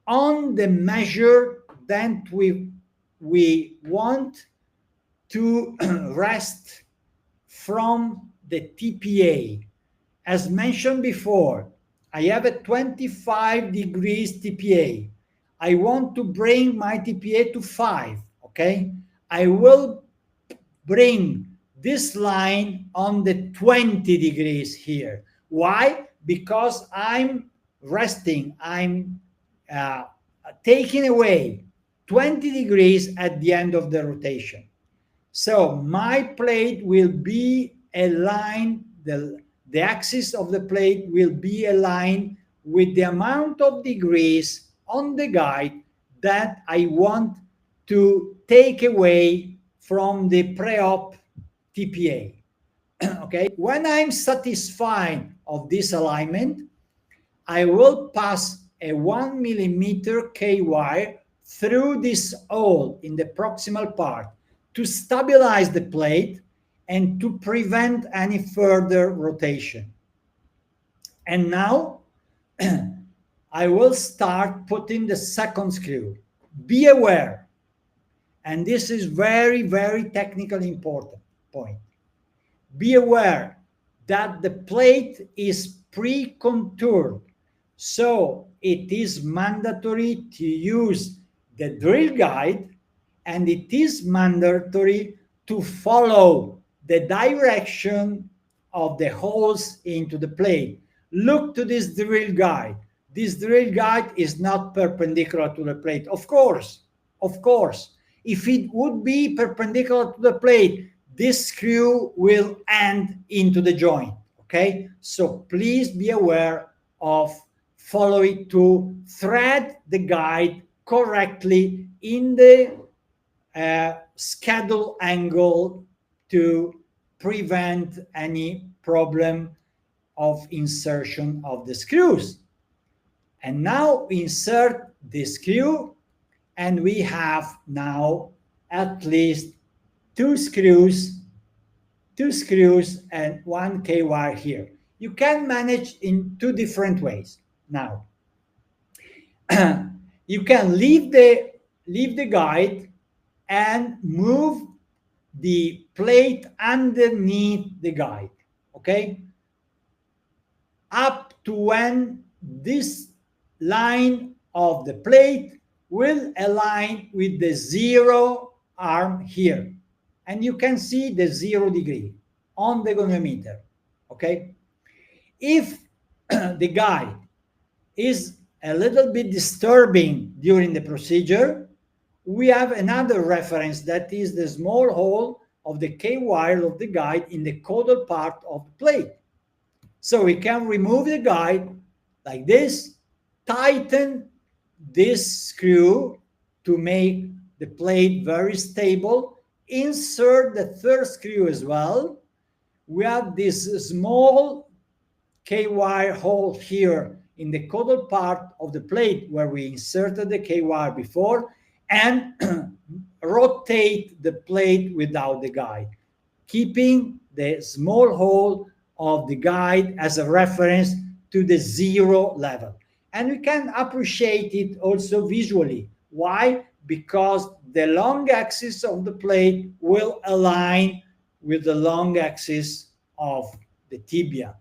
on the measure that we want to rest from the TPA. As mentioned before, I have a 25 degrees TPA. I want to bring my TPA to 5, okay? I will bring this line on the 20 degrees here. Why? Because I'm resting, I'm taking away 20 degrees at the end of the rotation. So my plate will be aligned, the axis of the plate will be aligned with the amount of degrees on the guide that I want to take away from the pre-op TPA. Okay, when I'm satisfied of this alignment, I will pass a 1 millimeter K wire through this hole in the proximal part to stabilize the plate and to prevent any further rotation. And now I will start putting the second screw. Be aware, and this is very, very technically important point. Be aware that the plate is pre-contoured, so it is mandatory to use the drill guide, and it is mandatory to follow the direction of the holes into the plate. Look to this drill guide. This drill guide is not perpendicular to the plate. Of course, if it would be perpendicular to the plate, this screw will end into the joint. Okay, so please be aware of following to thread the guide correctly in the schedule angle to prevent any problem of insertion of the screws. And now insert the screw, and we have now at least two screws and one K wire here. You can manage in two different ways. Now, you can leave the guide and move the plate underneath the guide, okay? Up to when this line of the plate will align with the zero arm here. And you can see the 0 degree on the goniometer, okay? If the guide is a little bit disturbing during the procedure, we have another reference, that is the small hole of the K wire of the guide in the caudal part of the plate. So we can remove the guide like this, tighten this screw to make the plate very stable, insert the third screw as well. We have this small K wire hole here in the caudal part of the plate where we inserted the K wire before, and rotate the plate without the guide, keeping the small hole of the guide as a reference to the 0 level. And we can appreciate it also visually. Why? Because the long axis of the plate will align with the long axis of the tibia.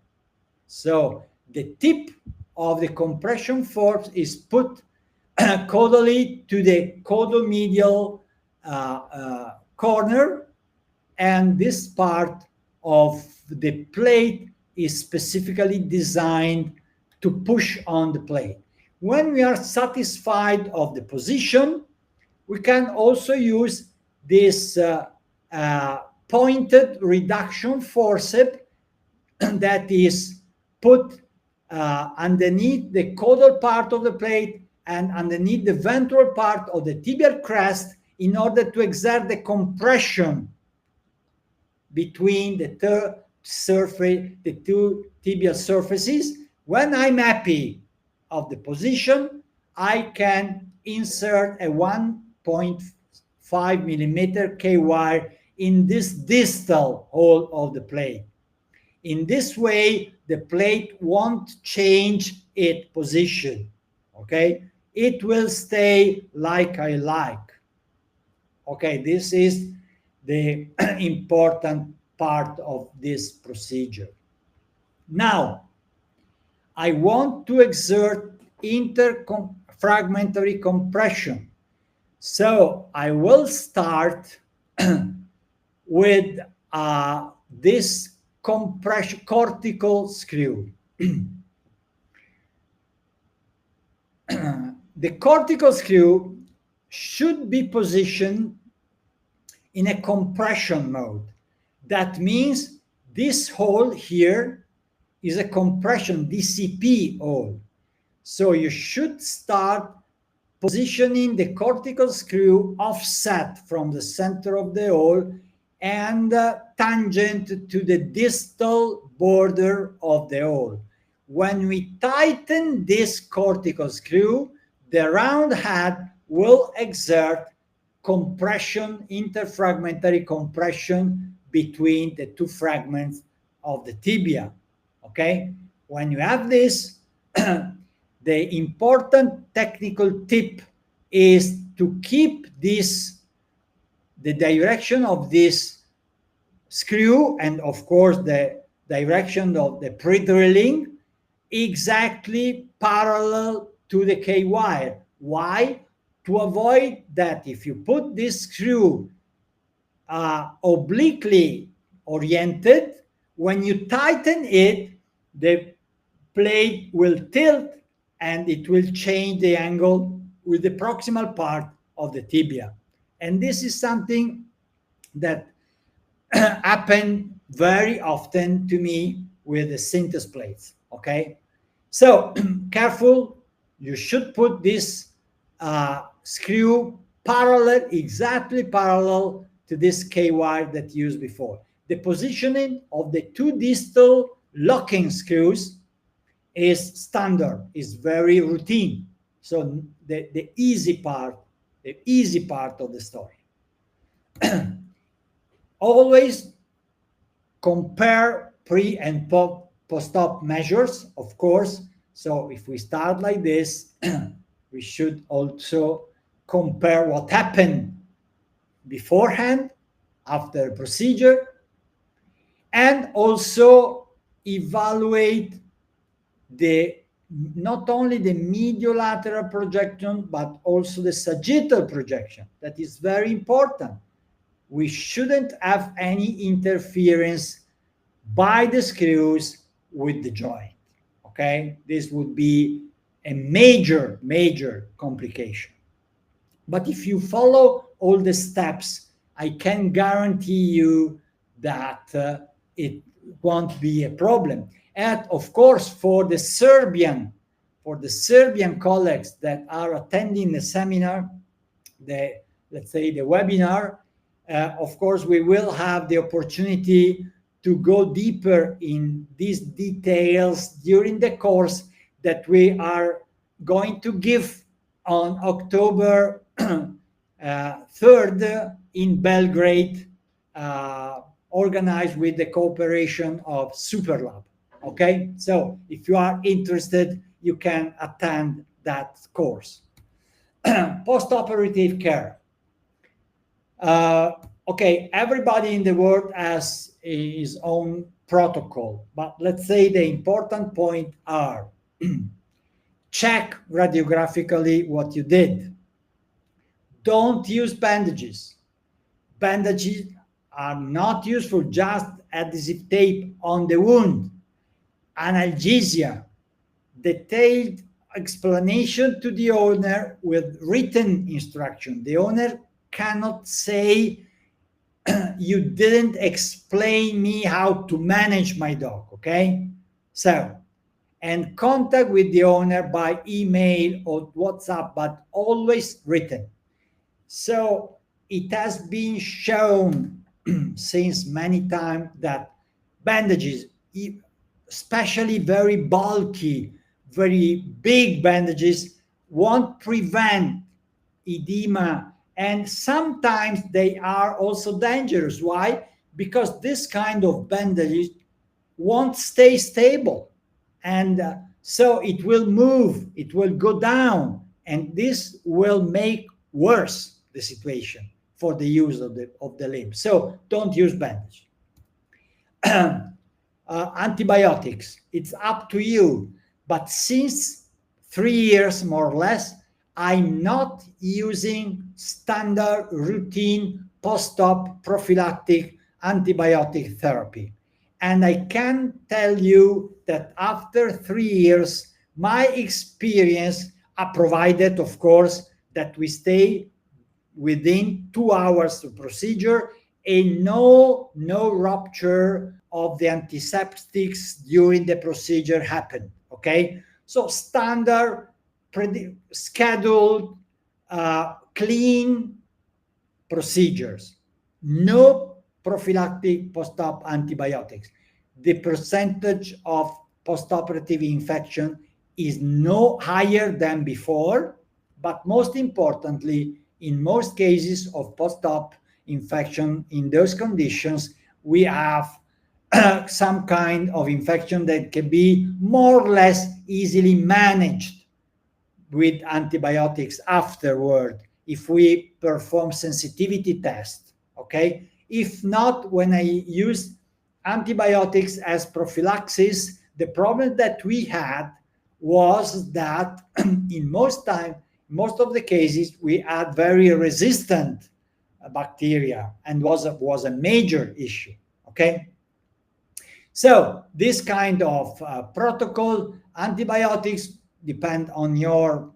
So the tip of the compression force is put caudally to the caudal-medial corner, and this part of the plate is specifically designed to push on the plate. When we are satisfied of the position, we can also use this pointed reduction forceps that is put underneath the caudal part of the plate and underneath the ventral part of the tibial crest in order to exert the compression between the two tibial surfaces. When I'm happy of the position, I can insert a 1.5 millimeter K wire in this distal hole of the plate. In this way, the plate won't change its position, okay? It will stay like I like. Okay, this is the important part of this procedure. Now, I want to exert interfragmentary compression. So I will start with this compression cortical screw. The cortical screw should be positioned in a compression mode. That means this hole here is a compression DCP hole. So you should start positioning the cortical screw offset from the center of the hole and tangent to the distal border of the hole. When we tighten this cortical screw, the round head will exert compression, interfragmentary compression between the two fragments of the tibia. Okay? When you have this, the important technical tip is to keep the direction of this screw and of course the direction of the pre-drilling exactly parallel to the K wire. Why? To avoid that if you put this screw obliquely oriented, when you tighten it, the blade will tilt and it will change the angle with the proximal part of the tibia. And this is something that happened very often to me with the synthesis plates. Okay, so careful, you should put this screw parallel, exactly parallel to this K wire that you used before. The positioning of the two distal locking screws is standard, is very routine. So the easy part of the story. Always compare pre and post-op measures, of course. So if we start like this, we should also compare what happened beforehand, after the procedure, and also evaluate the not only the mediolateral projection but also the sagittal projection. That is very important. We shouldn't have any interference by the screws with the joint. Okay, this would be a major complication. But if you follow all the steps, I can guarantee you that it won't be a problem. And of course, for the Serbian colleagues that are attending the seminar, let's say the webinar, of course, we will have the opportunity to go deeper in these details during the course that we are going to give on October 3rd in Belgrade, organized with the cooperation of Superlab. Okay, so if you are interested, you can attend that course. Post-operative care. Okay, everybody in the world has his own protocol, but let's say the important point are check radiographically what you did. Don't use bandages. Bandages are not useful, just adhesive tape on the wound. Analgesia, detailed explanation to the owner with written instruction. The owner cannot say, you didn't explain me how to manage my dog, okay? So, and contact with the owner by email or WhatsApp, but always written. So it has been shown since many times that bandages, especially very bulky, very big bandages, won't prevent edema, and sometimes they are also dangerous. Why? Because this kind of bandages won't stay stable, and so it will move, it will go down, and this will make worse the situation for the use of the limb. So don't use bandage. Antibiotics, it's up to you, but since 3 years more or less, I'm not using standard routine post-op prophylactic antibiotic therapy. And I can tell you that after 3 years, my experience, provided of course that we stay within 2 hours of procedure and no rupture of the antiseptics during the procedure happened. Okay, so standard scheduled clean procedures, no prophylactic post-op antibiotics. The percentage of postoperative infection is no higher than before, but most importantly, in most cases of post-op infection in those conditions, we have some kind of infection that can be more or less easily managed with antibiotics afterward if we perform sensitivity tests. Okay, if not, when I use antibiotics as prophylaxis, the problem that we had was that in most of the cases we had very resistant bacteria, and was a major issue. Okay, so this kind of protocol, antibiotics depend on your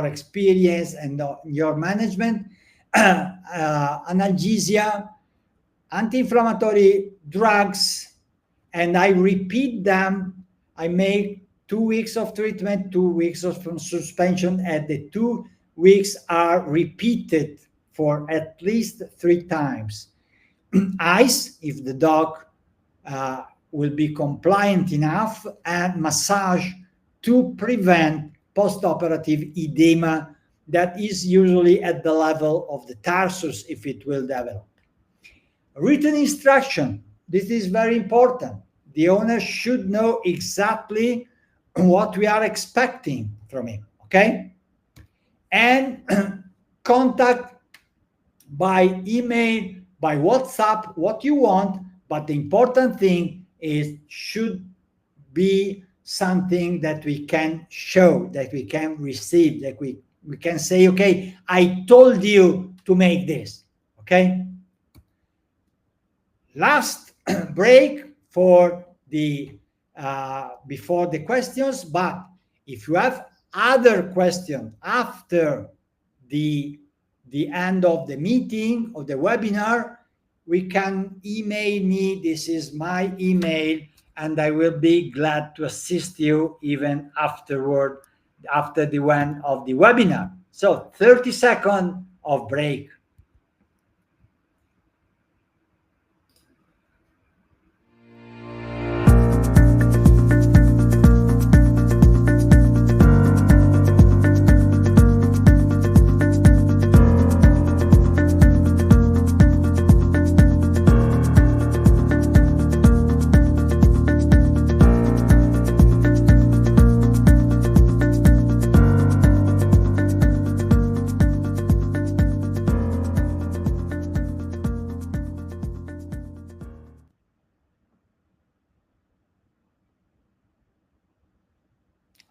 experience and your management. Analgesia, anti-inflammatory drugs, and I repeat them. I make 2 weeks of treatment, 2 weeks of suspension, and the 2 weeks are repeated for at least 3 times. Ice, if the dog will be compliant enough, and massage to prevent postoperative edema that is usually at the level of the tarsus if it will develop. Written instruction, this is very important. The owner should know exactly what we are expecting from him, okay? And contact by email, by WhatsApp, what you want, but the important thing is should be something that we can show, that we can receive, that we can say, okay, I told you to make this, okay? Last break for the before the questions, but if you have other questions after the end of the meeting or the webinar, we can email me. This is my email, and I will be glad to assist you even afterward, after the end of the webinar. So 30 seconds of break.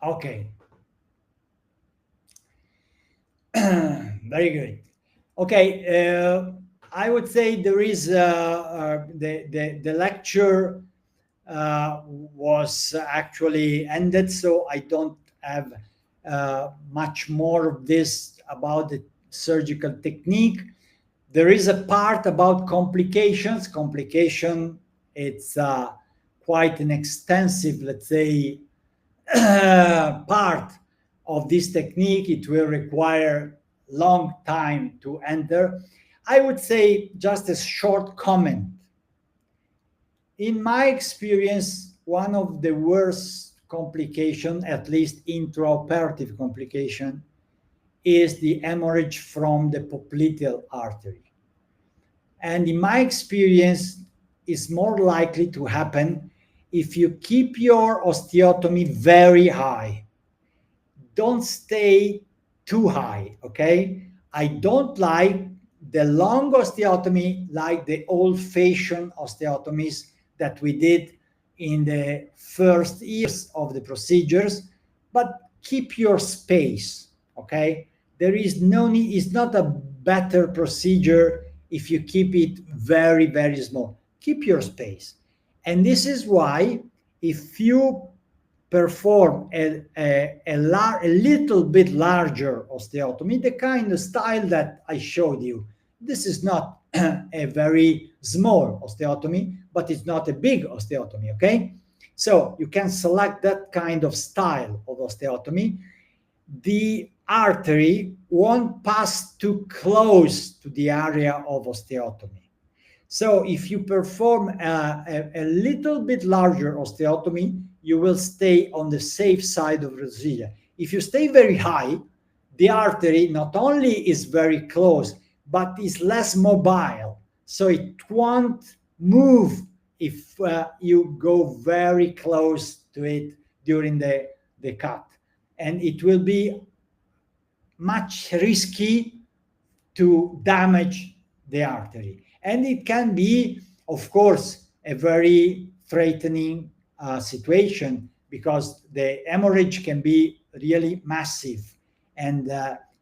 Okay. Very good. Okay, I would say there is the lecture was actually ended, so I don't have much more of this about the surgical technique. There is a part about complications. Complication, it's quite an extensive, let's say, part of this technique. It will require long time to enter. I would say just a short comment. In my experience, one of the worst complication, at least intraoperative complication, is the hemorrhage from the popliteal artery. And in my experience, it's more likely to happen if you keep your osteotomy very high. Don't stay too high, okay? I don't like the long osteotomy like the old-fashioned osteotomies that we did in the first years of the procedures, but keep your space, okay? There is no need, it's not a better procedure if you keep it very, very small. Keep your space. And this is why if you perform a little bit larger osteotomy, the kind of style that I showed you, this is not a very small osteotomy, but it's not a big osteotomy, okay? So you can select that kind of style of osteotomy. The artery won't pass too close to the area of osteotomy. So if you perform a little bit larger osteotomy, you will stay on the safe side of the procedure. If you stay very high, the artery not only is very close, but is less mobile. So it won't move if you go very close to it during the cut. And it will be much risky to damage the artery. And it can be, of course, a very threatening situation because the hemorrhage can be really massive. And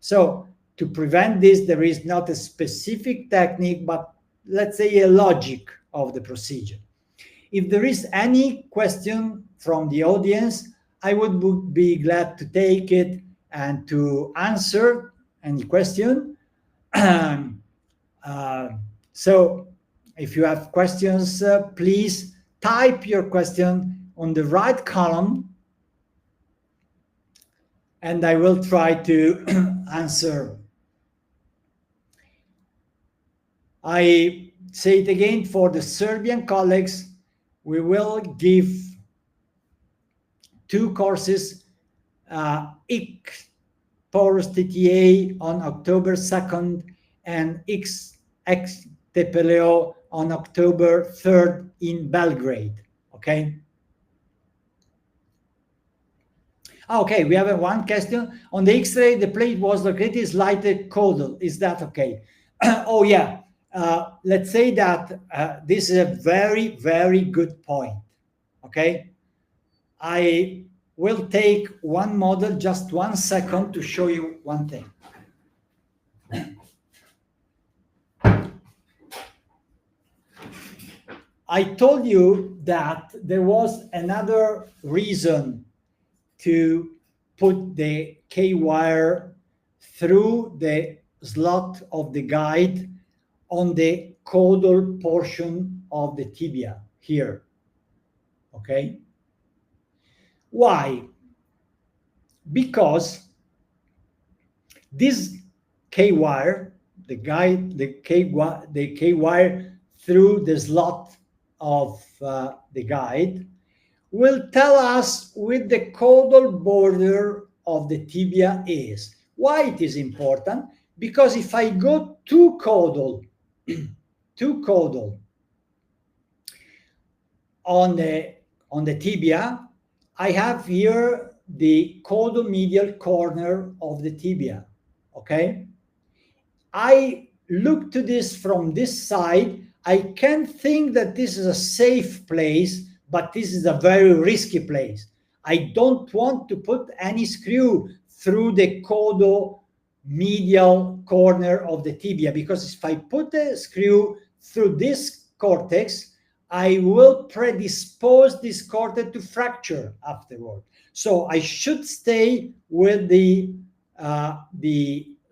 so to prevent this, there is not a specific technique, but let's say a logic of the procedure. If there is any question from the audience, I would be glad to take it and to answer any question. So if you have questions, please type your question on the right column and I will try to answer. I say it again for the Serbian colleagues, we will give 2 courses, X-TPLO on October 2nd and X-TPLO on October 3rd in Belgrade, okay? Okay, we have one question. On the X-ray, the plate was located slightly caudal. Is that okay? Oh, yeah. Let's say that this is a very, very good point, okay? I will take one model, just 1 second, to show you one thing. I told you that there was another reason to put the K-wire through the slot of the guide on the caudal portion of the tibia here, okay? Why? Because this K-wire, the K-wire through the slot of the guide will tell us with the caudal border of the tibia is. Why it is important? Because if I go too caudal, on the tibia, I have here the caudal medial corner of the tibia, okay? I look to this from this side, I can think that this is a safe place, but this is a very risky place. I don't want to put any screw through the caudal medial corner of the tibia, because if I put a screw through this cortex, I will predispose this cortex to fracture afterward. So I should stay with the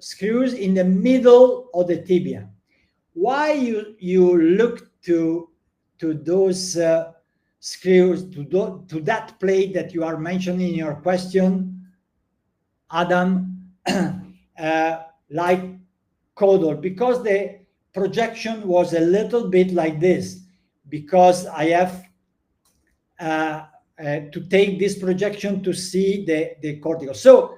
screws in the middle of the tibia. Why you look to those screws, to that plate that you are mentioning in your question, Adam, like caudal? Because the projection was a little bit like this, because I have to take this projection to see the cortical, so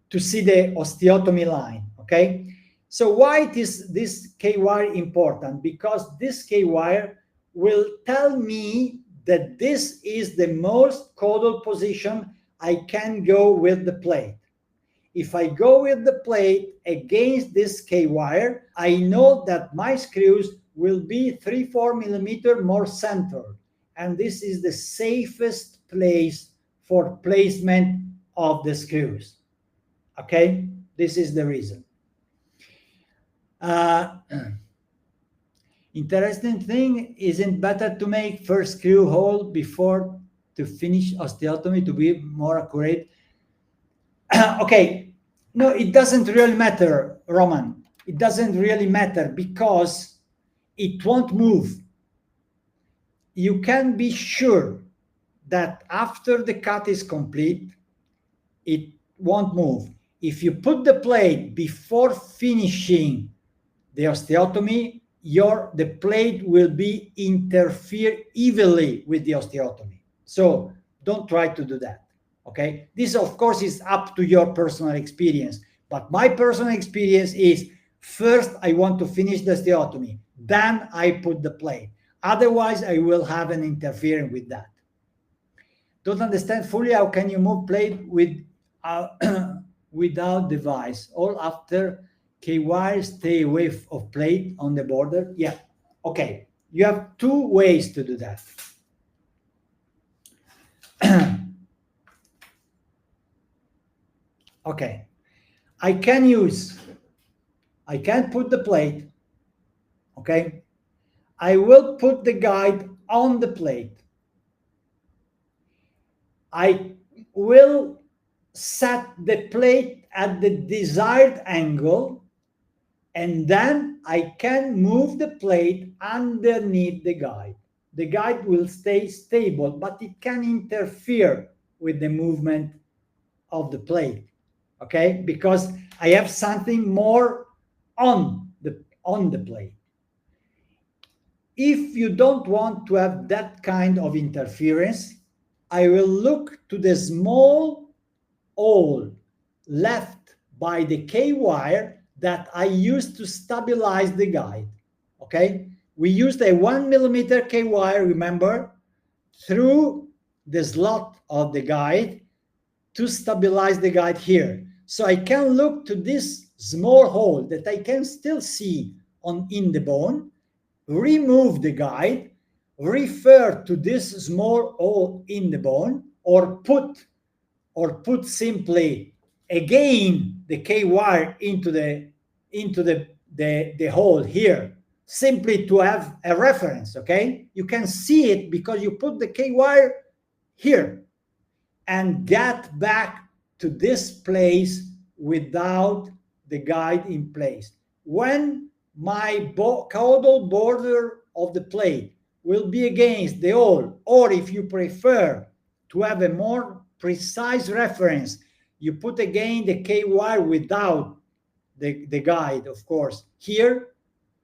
to see the osteotomy line, okay? So why is this K-wire important? Because this K-wire will tell me that this is the most caudal position I can go with the plate. If I go with the plate against this K-wire, I know that my screws will be 3-4 millimeter more centered. And this is the safest place for placement of the screws. Okay, this is the reason. Interesting thing, isn't better to make first screw hole before to finish osteotomy to be more accurate? Okay, no, it doesn't really matter, Roman. It doesn't really matter because it won't move. You can be sure that after the cut is complete, it won't move. If you put the plate before finishing the osteotomy, the plate will be interfere evenly with the osteotomy. So don't try to do that. Okay, this of course is up to your personal experience, but my personal experience is first I want to finish the osteotomy, then I put the plate. Otherwise, I will have an interference with that. Don't understand fully how can you move plate with without device. All after K-wire, stay away of plate on the border. Yeah, okay. You have two ways to do that. Okay, I can put the plate. Okay, I will put the guide on the plate. I will set the plate at the desired angle, and then I can move the plate underneath the guide. The guide will stay stable, but it can interfere with the movement of the plate. Okay, because I have something more on the plate. If you don't want to have that kind of interference, I will look to the small hole left by the K-wire that I used to stabilize the guide. Okay, we used a 1 millimeter K-wire, remember, through the slot of the guide to stabilize the guide here. So I can look to this small hole that I can still see in the bone, remove the guide, refer to this small hole in the bone, or put simply again the K-wire into the hole here, simply to have a reference. Okay, you can see it because you put the K-wire here and get back to this place without the guide in place. When my caudal border of the plate will be against the hole, or if you prefer to have a more precise reference, you put again the K-wire without the guide, of course, here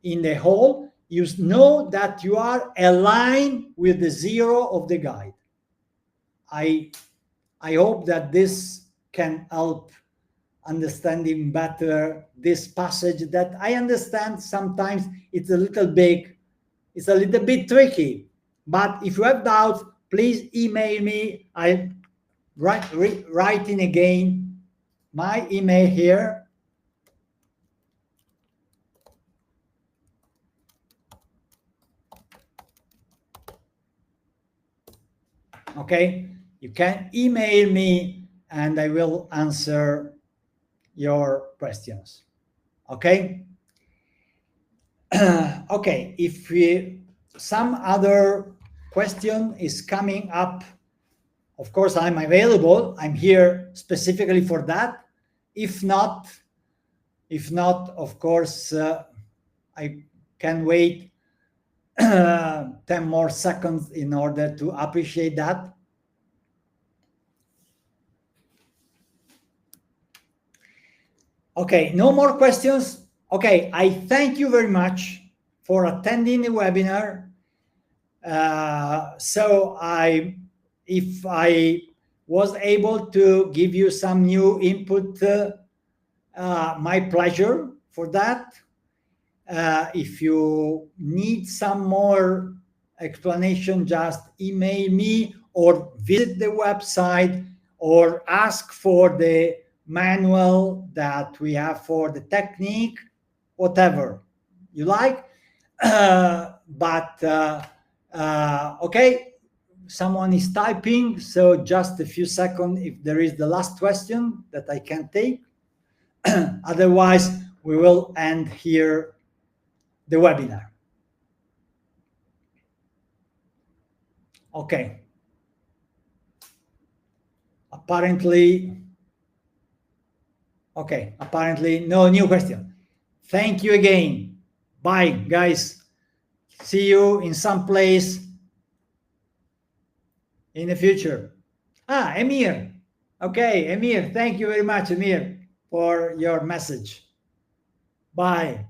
in the hole, you know that you are aligned with the zero of the guide. I hope that this can help understanding better this passage that I understand sometimes it's a little bit tricky. But if you have doubts, please email me. I writing again my email here. Okay, you can email me and I will answer your questions. Okay. Okay, if some other question is coming up, of course I'm available. I'm here specifically for that. If not, of course, I can wait 10 more seconds in order to appreciate that. Okay, no more questions. Okay, I thank you very much for attending the webinar. If I was able to give you some new input, my pleasure for that. If you need some more explanation, just email me or visit the website or ask for the manual that we have for the technique, whatever you like. Okay, someone is typing, so just a few seconds if there is the last question that I can take. Otherwise, we will end here the webinar. Okay. Apparently no new question. Thank you again. Bye, guys. See you in some place in the future. Emir. Okay, Emir. Thank you very much, Emir, for your message. Bye.